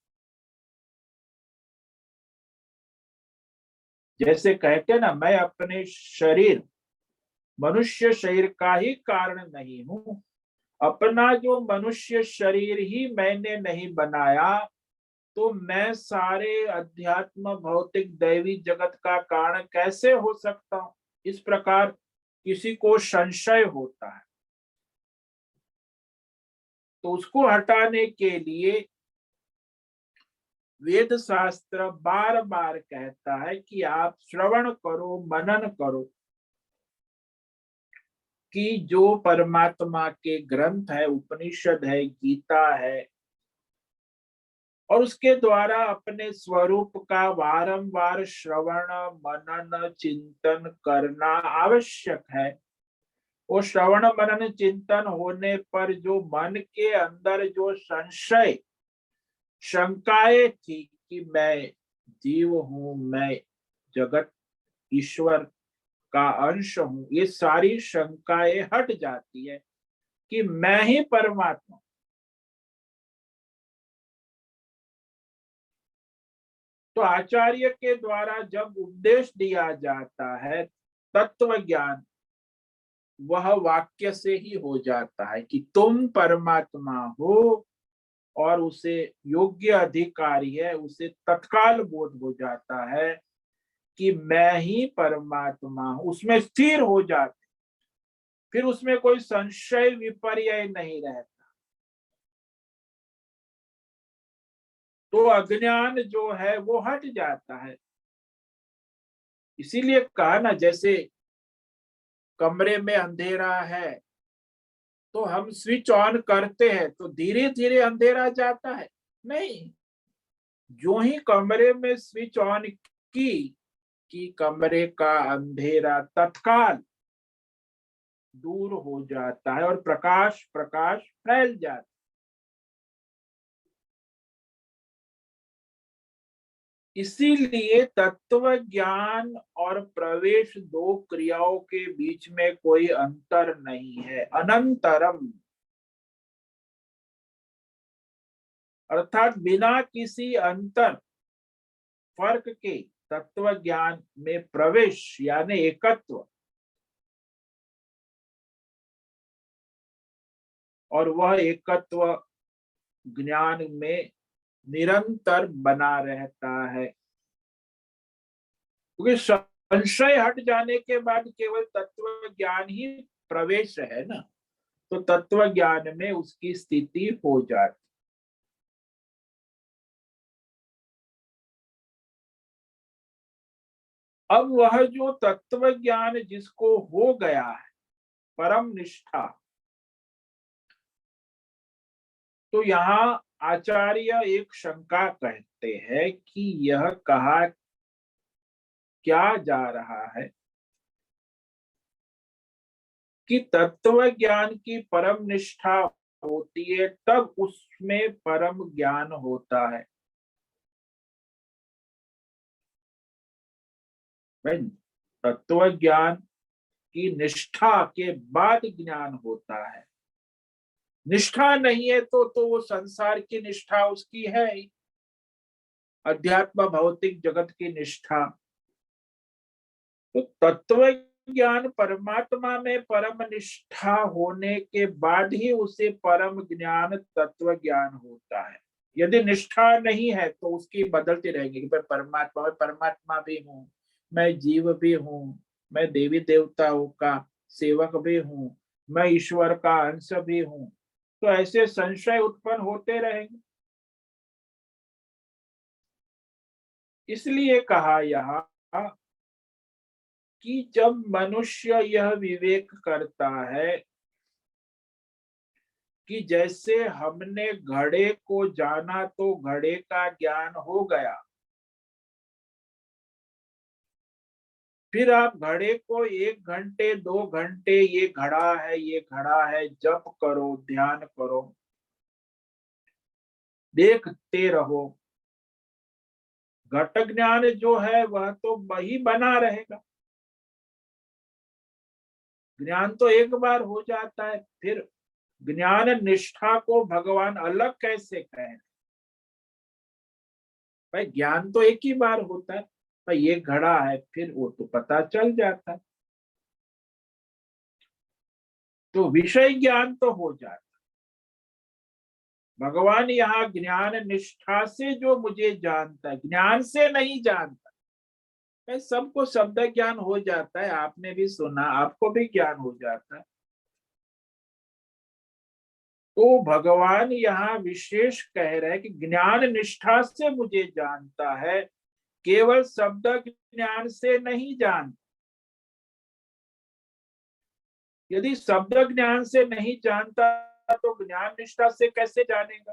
जैसे कहते ना, मैं अपने शरीर, मनुष्य शरीर का ही कारण नहीं हूं, अपना जो मनुष्य शरीर ही मैंने नहीं बनाया तो मैं सारे अध्यात्म भौतिक दैवी जगत का कारण कैसे हो सकता हूं। इस प्रकार किसी को संशय होता है तो उसको हटाने के लिए वेद शास्त्र बार बार कहता है कि आप श्रवण करो, मनन करो कि जो परमात्मा के ग्रंथ है, उपनिषद है, गीता है, और उसके द्वारा अपने स्वरूप का बारंबार श्रवण मनन चिंतन करना आवश्यक है। वो श्रवण मनन चिंतन होने पर जो मन के अंदर जो संशय शंकाएं थी कि मैं जीव हूं, मैं जगत ईश्वर का अंश हूं, ये सारी शंकाएं हट जाती है कि मैं ही परमात्मा। तो आचार्य के द्वारा जब उपदेश दिया जाता है तत्व ज्ञान, वह वाक्य से ही हो जाता है कि तुम परमात्मा हो, और उसे योग्य अधिकारी है, उसे तत्काल बोध हो जाता है कि मैं ही परमात्मा हूं, उसमें स्थिर हो जाते, फिर उसमें कोई संशय विपर्य नहीं रहता। तो अज्ञान जो है वो हट जाता है। इसीलिए कहा ना, जैसे कमरे में अंधेरा है तो हम स्विच ऑन करते हैं तो धीरे धीरे अंधेरा जाता है? नहीं, जो ही कमरे में स्विच ऑन की कि कमरे का अंधेरा तत्काल दूर हो जाता है और प्रकाश प्रकाश फैल जाता है। इसीलिए तत्व ज्ञान और प्रवेश दो क्रियाओं के बीच में कोई अंतर नहीं है, अनंतरम, अर्थात बिना किसी अंतर फर्क के तत्व ज्ञान में प्रवेश यानी एकत्व, और वह एकत्व ज्ञान में निरंतर बना रहता है। क्योंकि संशय हट जाने के बाद केवल तत्व ज्ञान ही प्रवेश है ना, तो तत्व ज्ञान में उसकी स्थिति हो जाती। अब वह जो तत्व ज्ञान जिसको हो गया है, परम निष्ठा, तो यहाँ आचार्य एक शंका कहते हैं कि यह कहा क्या जा रहा है कि तत्व ज्ञान की परम निष्ठा होती है तब उसमें परम ज्ञान होता है। भाई, तत्व ज्ञान की निष्ठा के बाद ज्ञान होता है। निष्ठा नहीं है तो वो संसार की निष्ठा उसकी है ही, अध्यात्म भौतिक जगत की निष्ठा। तो तत्व ज्ञान परमात्मा में परम निष्ठा होने के बाद ही उसे परम ज्ञान तत्व ज्ञान होता है। यदि निष्ठा नहीं है तो उसकी बदलती रहेगी कि परमात्मा, परमात्मा भी हूँ, मैं जीव भी हूँ, मैं देवी देवताओं का सेवक भी हूँ, मैं ईश्वर का अंश भी हूँ, तो ऐसे संशय उत्पन्न होते रहेंगे। इसलिए कहा यहाँ कि जब मनुष्य यह विवेक करता है कि जैसे हमने घड़े को जाना तो घड़े का ज्ञान हो गया, फिर आप घड़े को 1 घंटे 2 घंटे ये घड़ा है, ये घड़ा है, जप करो, ध्यान करो, देखते रहो, घट ज्ञान जो है वह तो वही बना रहेगा। ज्ञान तो एक बार हो जाता है, फिर ज्ञान निष्ठा को भगवान अलग कैसे कहें? भाई ज्ञान तो एक ही बार होता है, भाई ये घड़ा है, फिर वो तो पता चल जाता है, तो विषय ज्ञान तो हो जाता है। भगवान यहाँ ज्ञान निष्ठा से जो मुझे जानता है, ज्ञान से नहीं जानता। मैं सबको शब्द ज्ञान हो जाता है, आपने भी सुना, आपको भी ज्ञान हो जाता है। तो भगवान यहाँ विशेष कह रहे हैं कि ज्ञान निष्ठा से मुझे जानता है, केवल शब्द ज्ञान से नहीं जानता। यदि शब्द ज्ञान से नहीं जानता तो ज्ञान निष्ठा से कैसे जानेगा?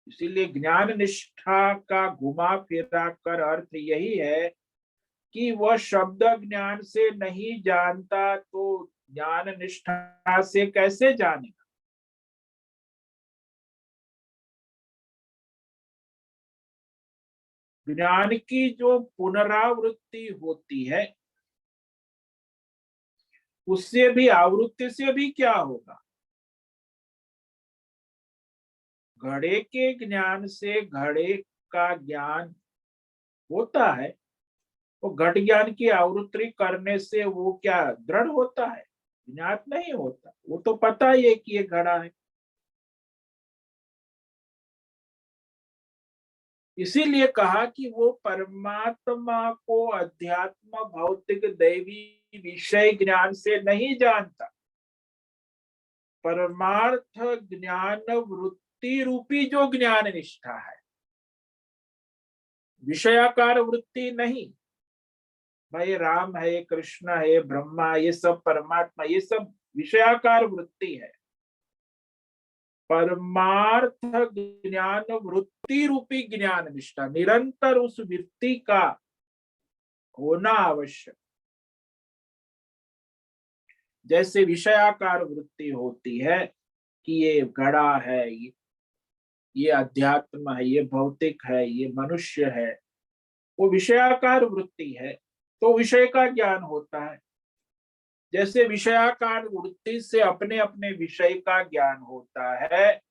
इसीलिए ज्ञान निष्ठा का घुमा फिरा कर अर्थ यही है कि वह शब्द ज्ञान से नहीं जानता तो ज्ञान निष्ठा से कैसे जानेगा? ज्ञान की जो पुनरावृत्ति होती है, उससे भी, आवृत्ति से भी क्या होगा? घड़े के ज्ञान से घड़े का ज्ञान होता है, तो घट ज्ञान की आवृत्ति करने से वो क्या दृढ़ होता है? ज्ञात नहीं होता। वो तो पता ही है कि ये घड़ा है। इसीलिए कहा कि वो परमात्मा को अध्यात्म भौतिक दैवी विषय ज्ञान से नहीं जानता। परमार्थ ज्ञान वृत्ति रूपी जो ज्ञान निष्ठा है, विषयाकार वृत्ति नहीं। भाई राम है, कृष्ण है, ब्रह्मा, ये सब परमात्मा, ये सब विषयाकार वृत्ति है। परमार्थ ज्ञान वृत्ति रूपी ज्ञान निष्ठा, निरंतर उस वृत्ति का होना आवश्यक। जैसे विषयाकार वृत्ति होती है कि ये घड़ा है, ये अध्यात्म है, ये भौतिक है, ये मनुष्य है, वो विषयाकार वृत्ति है, तो विषय का ज्ञान होता है। जैसे विषयाकार वृत्ति से अपने अपने विषय का ज्ञान होता है,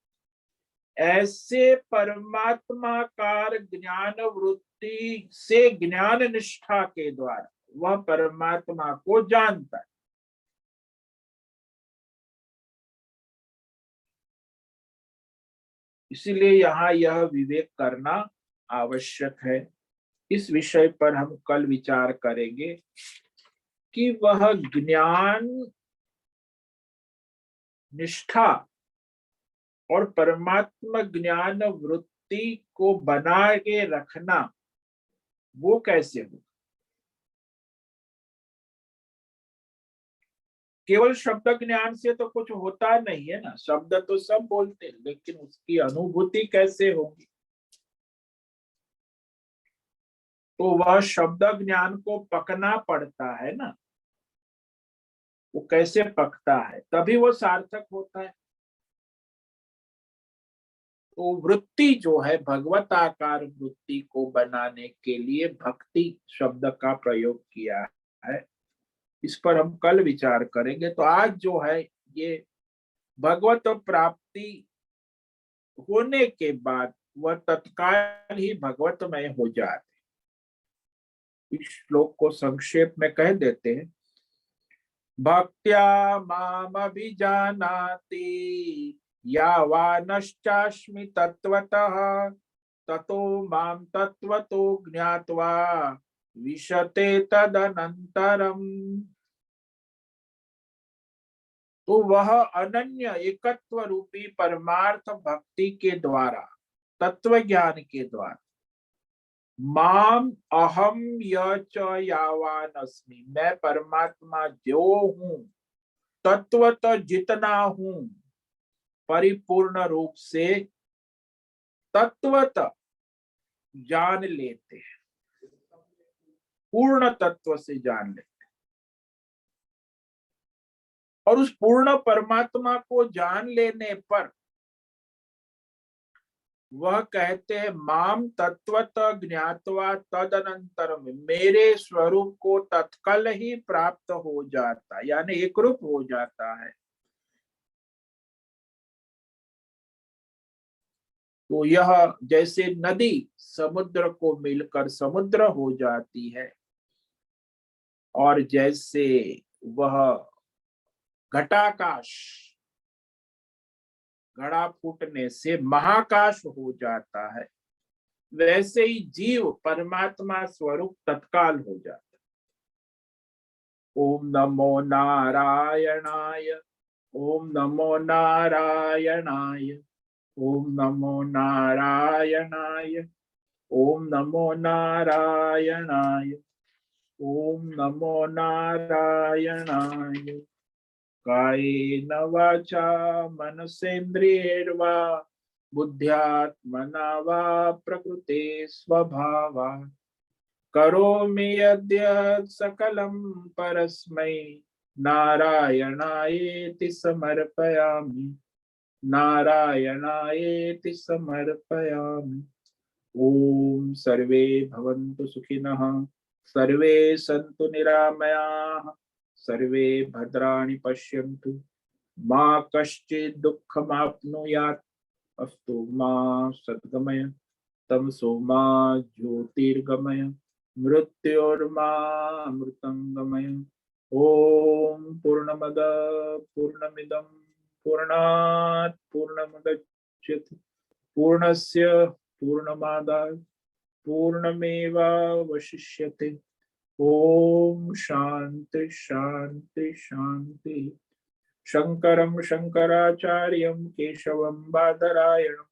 ऐसे परमात्माकार ज्ञान वृत्ति से ज्ञान निष्ठा के द्वारा वह परमात्मा को जानता है। इसीलिए यहाँ यह विवेक करना आवश्यक है। इस विषय पर हम कल विचार करेंगे कि वह ज्ञान निष्ठा और परमात्मा ज्ञान वृत्ति को बना के रखना वो कैसे हो। केवल शब्द ज्ञान से तो कुछ होता नहीं है ना, शब्द तो सब बोलते हैं, लेकिन उसकी अनुभूति कैसे होगी? तो वह शब्द ज्ञान को पकना पड़ता है ना। वो कैसे पकता है, तभी वो सार्थक होता है। तो वृत्ति जो है, भगवत आकार वृत्ति को बनाने के लिए भक्ति शब्द का प्रयोग किया है। इस पर हम कल विचार करेंगे। तो आज जो है ये भगवत प्राप्ति होने के बाद वह तत्काल ही भगवतमय हो जाते। इस श्लोक को संक्षेप में कह देते हैं। भक्त्या मामभिजानाति यावानश्चास्मि तत्वतः ततो माम तत्वतो ज्ञात्वा विशते तदनंतरम। तो वह अनन्य एकत्व रूपी परमार्थ भक्ति के द्वारा, तत्व ज्ञान के द्वारा, माम अहम च यावान अस्मि, मैं परमात्मा जो हूं, तत्वत जितना हूं, परिपूर्ण रूप से तत्वत जान लेते हैं, पूर्ण तत्व से जान लेते। और उस पूर्ण परमात्मा को जान लेने पर वह कहते हैं माम तत्वत ज्ञात्वा तदनंतरम, मेरे स्वरूप को तत्काल ही प्राप्त हो जाता, यानी एक रूप हो जाता है। तो यह जैसे नदी समुद्र को मिलकर समुद्र हो जाती है, और जैसे वह घटाकाश घड़ा फूटने से महाकाश हो जाता है, वैसे ही जीव परमात्मा स्वरूप तत्काल हो जाता है। ओम नमो नारायणाय, ओम नमो नारायणाय, ओम नमो नारायणाय, ओम नमो नारायणाय, ओम नमो नारायणाय। कायेन वाचा मनसेन्द्रियैर्वा बुद्ध्यात्मना वा प्रकृते स्वभावात् करोमि यद्यत् सकलं परस्मै नारायणायेति समर्पयामि, नारायणायेति समर्पयामि। ओम सर्वे भवन्तु सुखिनः, सर्वे सन्तु निरामयाः, सर्वे भद्राणि पश्यन्तु, मा कश्चित् दुःखमाप्नुयात्। अस्तु मा सद्गमय, तमसो मा ज्योतिर्गमय, मृत्योर्मा मृतंगमय। ओम पूर्णमद पूर्णमिदं पूर्णात् पूर्णमुदच्यते पूर्णस्य पूर्णमादाय पूर्णमेवावशिष्यते। ओम शांति शांति शांति। शंकरं शंकराचार्यं केशवं बादरायणं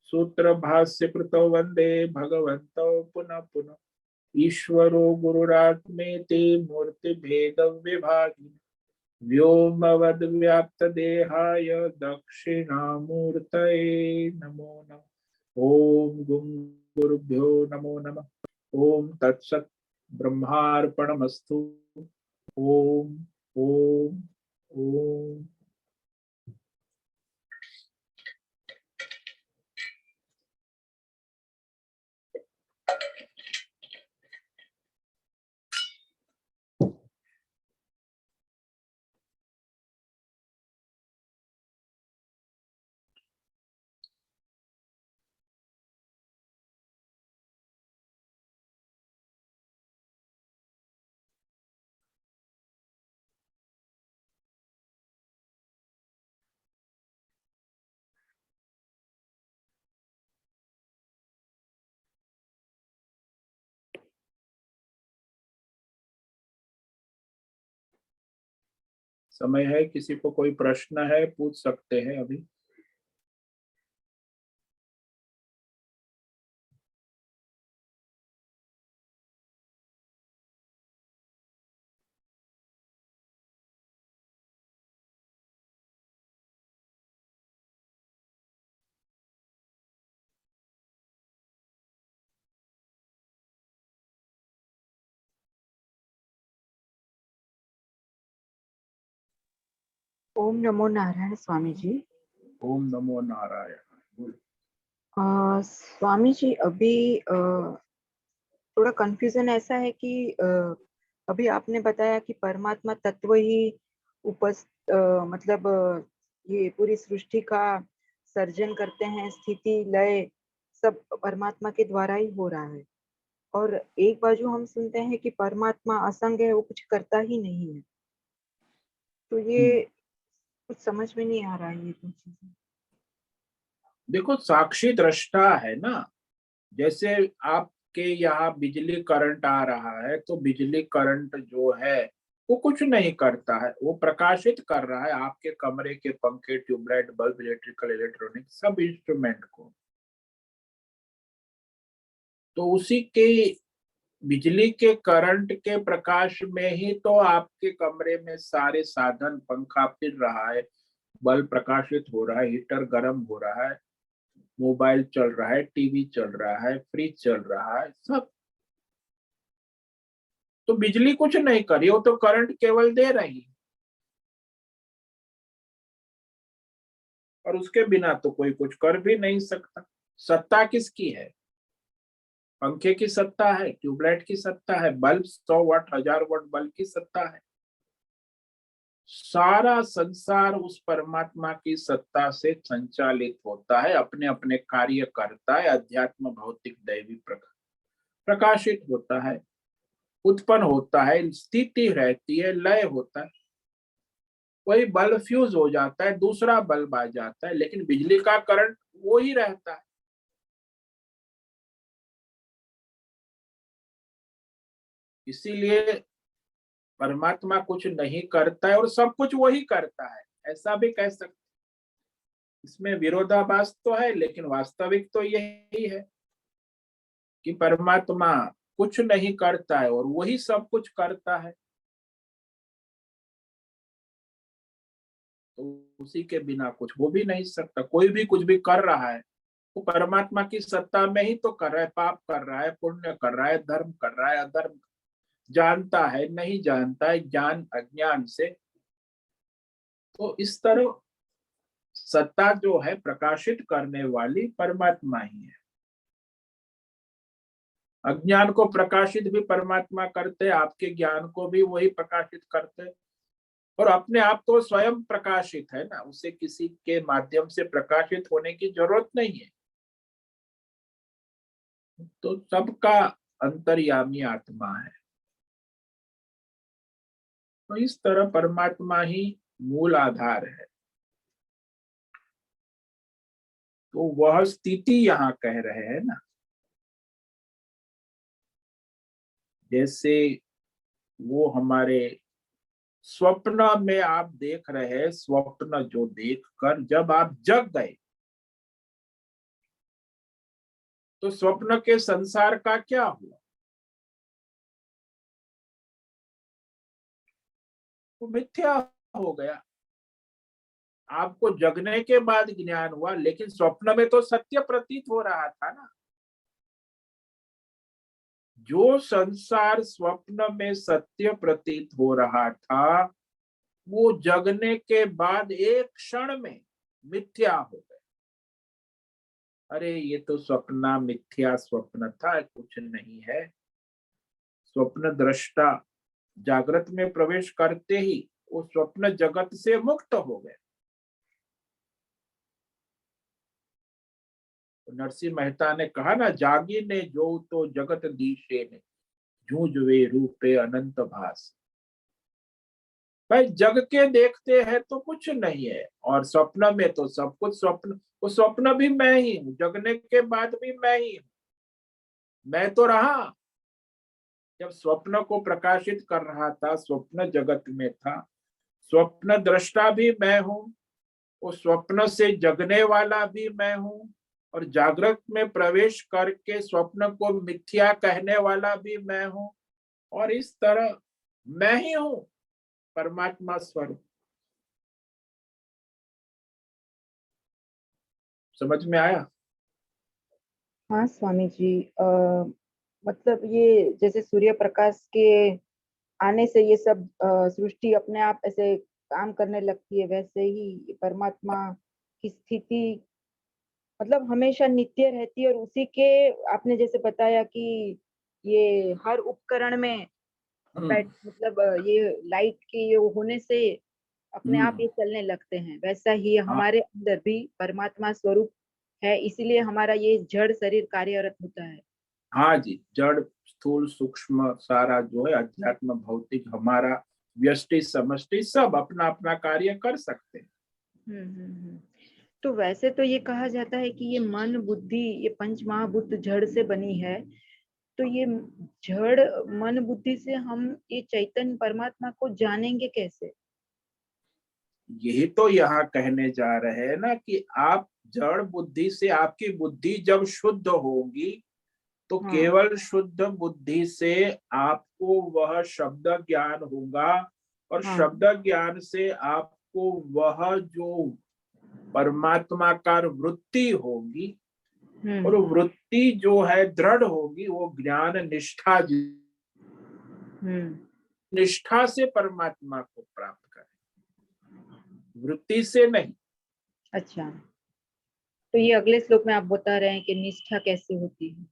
सूत्र भाष्य कृतौ वंदे भगवन्तौ पुनः पुनः। ईश्वरो गुरुरात्मेति मूर्ति भेद विभागिने व्योमवद्व्याप्तदेहाय दक्षिणामूर्तये नमो नमः। ओम गुरुभ्यो नमो नमः। ओम तत्सत् ब्रह्मार्पणमस्तु। ओम ओम ओम। समय है, किसी को कोई प्रश्न है पूछ सकते हैं अभी। ओम नमो नारायण स्वामी जी। ओम नमो नारायण। स्वामी जी अभी थोड़ा कंफ्यूजन ऐसा है कि अभी आपने बताया कि परमात्मा तत्व ही मतलब ये पूरी सृष्टि का सर्जन करते हैं, स्थिति लय सब परमात्मा के द्वारा ही हो रहा है। और एक बाजू हम सुनते हैं कि परमात्मा असंग है, वो कुछ करता ही नहीं है। तो ये कुछ समझ में नहीं आ रहा है ये दो चीजें। देखो, साक्षी दृष्टा है ना। जैसे आपके यहाँ बिजली करंट आ रहा है, तो बिजली करंट जो है वो कुछ नहीं करता है, वो प्रकाशित कर रहा है आपके कमरे के पंखे, ट्यूबलाइट, बल्ब, इलेक्ट्रिकल, इलेक्ट्रॉनिक सब इंस्ट्रूमेंट को। तो उसी के बिजली के करंट के प्रकाश में ही तो आपके कमरे में सारे साधन, पंखा फिर रहा है, बल्ब प्रकाशित हो रहा है, हीटर गर्म हो रहा है, मोबाइल चल रहा है, टीवी चल रहा है, फ्रिज चल रहा है, सब। तो बिजली कुछ नहीं करी, वो तो करंट केवल दे रही है। और उसके बिना तो कोई कुछ कर भी नहीं सकता। सत्ता किसकी है? पंखे की सत्ता है, ट्यूबलाइट की सत्ता है, बल्ब 100 वाट 1000 वाट बल्ब की सत्ता है। सारा संसार उस परमात्मा की सत्ता से संचालित होता है, अपने अपने कार्य करता है, अध्यात्म भौतिक दैवी प्रकाशित होता है, उत्पन्न होता है, स्थिति रहती है, लय होता है। वही बल्ब फ्यूज हो जाता है, दूसरा बल्ब आ जाता है, लेकिन बिजली का करंट वो ही रहता है। इसीलिए परमात्मा कुछ नहीं करता है और सब कुछ वही करता है, ऐसा भी कह सकते। इसमें विरोधाभास तो है, लेकिन वास्तविक तो यही है कि परमात्मा कुछ नहीं करता है और वही सब कुछ करता है। तो उसी के बिना कुछ हो भी नहीं सकता। कोई भी कुछ भी कर रहा है वो परमात्मा की सत्ता में ही तो कर रहा है। पाप कर रहा है, पुण्य कर रहा है, धर्म कर रहा है, अधर्म, जानता है, नहीं जानता है, ज्ञान अज्ञान से। तो इस तरह सत्ता जो है प्रकाशित करने वाली परमात्मा ही है। अज्ञान को प्रकाशित भी परमात्मा करते, आपके ज्ञान को भी वही प्रकाशित करते। और अपने आप तो स्वयं प्रकाशित है ना, उसे किसी के माध्यम से प्रकाशित होने की जरूरत नहीं है। तो सबका अंतर्यामी आत्मा है। तो इस तरह परमात्मा ही मूल आधार है। तो वह स्थिति यहाँ कह रहे हैं ना, जैसे वो हमारे स्वप्न में आप देख रहे हैं, स्वप्न जो देखकर जब आप जग गए तो स्वप्न के संसार का क्या हुआ? वो मिथ्या हो गया। आपको जगने के बाद ज्ञान हुआ, लेकिन स्वप्न में तो सत्य प्रतीत हो रहा था ना। जो संसार स्वप्न में सत्य प्रतीत हो रहा था वो जगने के बाद एक क्षण में मिथ्या हो गया। अरे ये तो स्वप्न, मिथ्या स्वप्न था, कुछ नहीं है। स्वप्न दृष्टा जागृत में प्रवेश करते ही वो स्वप्न जगत से मुक्त हो गए। नरसिंह मेहता ने कहा ना, जागी ने जो तो जगत दीशे ने, जूझवे रूपे अनंत भास। भाई जग के देखते हैं तो कुछ नहीं है, और स्वप्न में तो सब कुछ स्वप्न, वो स्वप्न भी मैं ही हूँ, जगने के बाद भी मैं ही हूँ। मैं तो रहा जब स्वप्न को प्रकाशित कर रहा था, स्वप्न जगत में था। स्वप्न दृष्टा भी मैं हूँ, उस स्वप्न से जगने वाला भी मैं हूँ, और जागृत में प्रवेश करके स्वप्न को मिथ्या कहने वाला भी मैं हूँ। और इस तरह मैं ही हूँ परमात्मा स्वरूप। समझ में आया? हाँ स्वामी जी, मतलब ये जैसे सूर्य प्रकाश के आने से ये सब सृष्टि अपने आप ऐसे काम करने लगती है, वैसे ही परमात्मा की स्थिति मतलब हमेशा नित्य रहती है। और उसी के आपने जैसे बताया कि ये हर उपकरण में मतलब ये लाइट के ये होने से अपने आप हम्म। ये चलने लगते हैं, वैसा ही हाँ, हमारे अंदर भी परमात्मा स्वरूप है, इसीलिए हमारा ये जड़ शरीर कार्यरत होता है। हाँ जी, जड़ स्थूल सूक्ष्म सारा जो है अध्यात्म भौतिक हमारा व्यष्टि समष्टि सब अपना अपना कार्य कर सकते हैं। हम्म। तो वैसे तो ये कहा जाता है कि ये मन बुद्धि, ये पंच महाभूत जड़ से बनी है। तो ये जड़ मन बुद्धि से हम ये चैतन्य परमात्मा को जानेंगे कैसे? यही तो यहाँ कहने जा रहे हैं ना कि आप जड़ बुद्धि से, आपकी बुद्धि जब शुद्ध होगी तो हाँ केवल शुद्ध बुद्धि से आपको वह शब्द ज्ञान होगा, और हाँ। शब्द ज्ञान से आपको वह जो परमात्माकार वृत्ति होगी, और हम्म वृत्ति जो है दृढ़ होगी, वो ज्ञान निष्ठा, हम्म। निष्ठा से परमात्मा को प्राप्त करें, वृत्ति से नहीं। अच्छा, तो ये अगले श्लोक में आप बता रहे हैं कि निष्ठा कैसे होती है?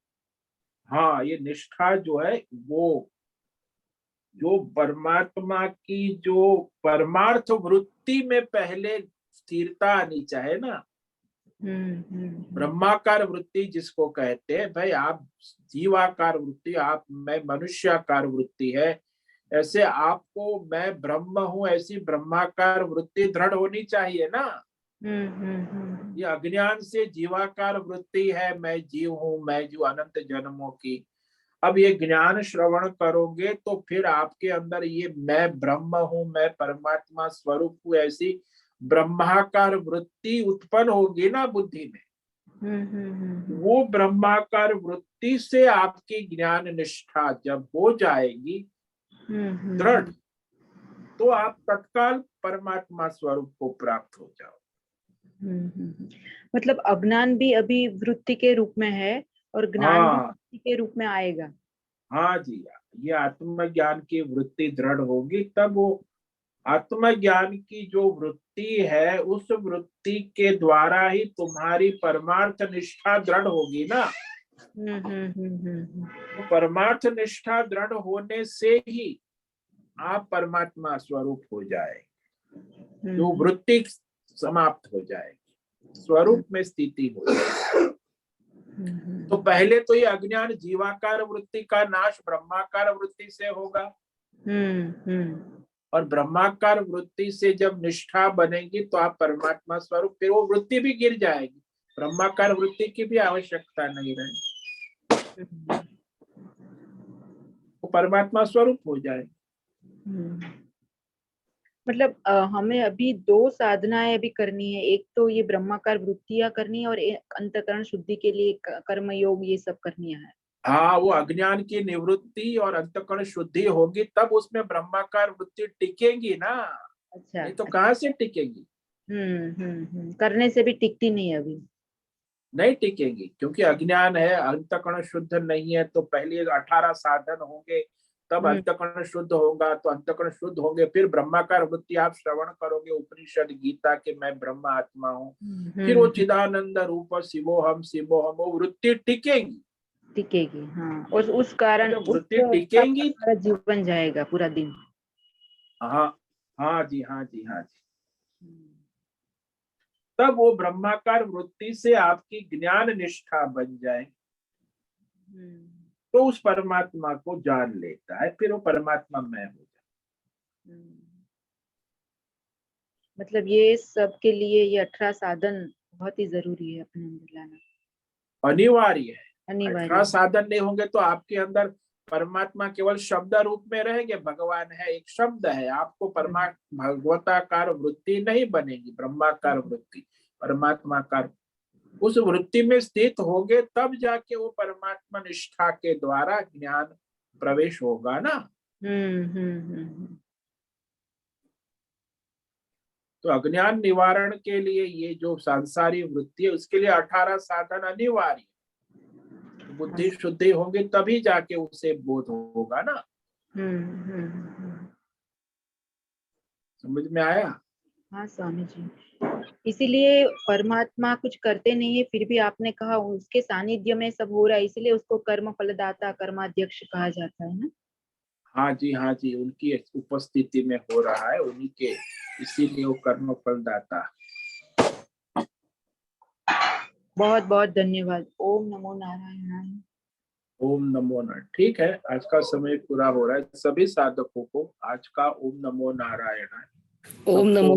हाँ, ये निष्ठा जो है वो जो परमात्मा की जो परमार्थ वृत्ति में पहले स्थिरता आनी चाहे ना। हम्म। ब्रह्माकार वृत्ति जिसको कहते हैं, भाई आप जीवाकार वृत्ति, आप मैं मनुष्याकार वृत्ति है, ऐसे आपको मैं ब्रह्म हूं ऐसी ब्रह्माकार वृत्ति दृढ़ होनी चाहिए ना। ये अज्ञान से जीवाकार वृत्ति है, मैं जीव हूं, मैं जीव अनंत जन्मों की। अब ये ज्ञान श्रवण करोगे तो फिर आपके अंदर ये मैं ब्रह्म हूं, मैं परमात्मा स्वरूप हूं ऐसी ब्रह्माकार वृत्ति उत्पन्न होगी ना बुद्धि में। वो ब्रह्माकार वृत्ति से आपकी ज्ञान निष्ठा जब हो जाएगी दृढ़, तो आप तत्काल परमात्मा स्वरूप को प्राप्त हो जाओ। मतलब अज्ञान भी अभी वृत्ति के रूप में है और ज्ञान भी हाँ वृत्ति के रूप में आएगा। हाँ जी, ये आत्मज्ञान की वृत्ति दृढ़ होगी तब वो आत्मज्ञान की जो वृत्ति है उस वृत्ति के द्वारा ही तुम्हारी परमार्थ निष्ठा दृढ़ होगी ना। तो परमार्थ निष्ठा दृढ़ होने से ही आप परमात्मा स्वरूप हो जाए, जो वृत्ति समाप्त हो जाएगी, स्वरूप में स्थिति हो जाएगी। तो पहले तो ये अज्ञान जीवाकार वृत्ति का नाश ब्रह्माकार वृत्ति से होगा, और ब्रह्माकार वृत्ति से जब निष्ठा बनेगी तो आप परमात्मा स्वरूप, फिर वो वृत्ति भी गिर जाएगी, ब्रह्माकार वृत्ति की भी आवश्यकता नहीं रहेगी, वो परमात्मा स्वरूप हो जाएगी। मतलब हमें अभी दो साधनाएं अभी करनी है, एक तो ये ब्रह्माकार वृत्तियां करनी है और एक अंतःकरण शुद्धि के लिए कर्म योग ये सब करनी है। हाँ, वो अज्ञान की निवृत्ति और अंतःकरण शुद्धि होगी तब उसमें ब्रह्माकार वृत्ति टिकेगी ना। अच्छा, नहीं तो कहाँ से टिकेगी? करने से भी टिकती नहीं अभी। नहीं टिकेगी, क्योंकि अज्ञान है, अंतःकरण शुद्ध नहीं है। तो पहले 18 साधन होंगे तब अंतःकरण शुद्ध होगा, तो अंतःकरण शुद्ध होंगे फिर ब्रह्माकार वृत्ति आप श्रवण करोगे उपनिषद गीता के मैं ब्रह्म आत्मा हूँ, फिर वो चिदानंद रूप शिवोहम शिवोहम वो वृत्ति टिकेगी। टिकेगी, हाँ। और उस कारण जब वृत्ति टिकेंगी, हमारा जीवन जाएगा पूरा दिन। हाँ हाँ जी, हाँ जी, हाँ जी, तब वो ब्रह्माकार वृत्ति से आपकी ज्ञान निष्ठा बन जाए तो उस परमात्मा को जान लेता है, फिर वो परमात्मा मैं हो जाए। मतलब ये सब के लिए ये 18 साधन बहुत ही जरूरी है अपने अंदर लाना, अनिवार्य है। अनिवार्य 18 साधन नहीं होंगे तो आपके अंदर परमात्मा केवल शब्द रूप में रहेंगे, भगवान है एक शब्द है, आपको भगवताकार वृत्ति नहीं बनेगी, ब्रह्माकार वृत्ति परमात्माकार उस वृत्ति में स्थित होगे तब जाके वो परमात्मा निष्ठा के द्वारा ज्ञान प्रवेश होगा ना। तो अज्ञान निवारण के लिए ये जो सांसारिक वृत्ति है उसके लिए 18 साधन अनिवार्य, बुद्धि शुद्धि होगी तभी जाके उसे बोध होगा ना। समझ में आया? हाँ स्वामी जी, इसीलिए परमात्मा कुछ करते नहीं है फिर भी आपने कहा उसके सानिध्य में सब हो रहा है, इसलिए उसको कर्म फलदाता कर्माध्यक्ष कहा जाता है ना। हाँ जी, हाँ जी, उनकी उपस्थिति में हो रहा है, उन्हीं के, इसीलिए वो कर्म फलदाता। बहुत बहुत धन्यवाद। ओम नमो नारायण। ओम नमो नारायण। ठीक है, आज का समय पूरा हो रहा है, सभी साधकों को आज का ओम नमो नारायण। ओम नमो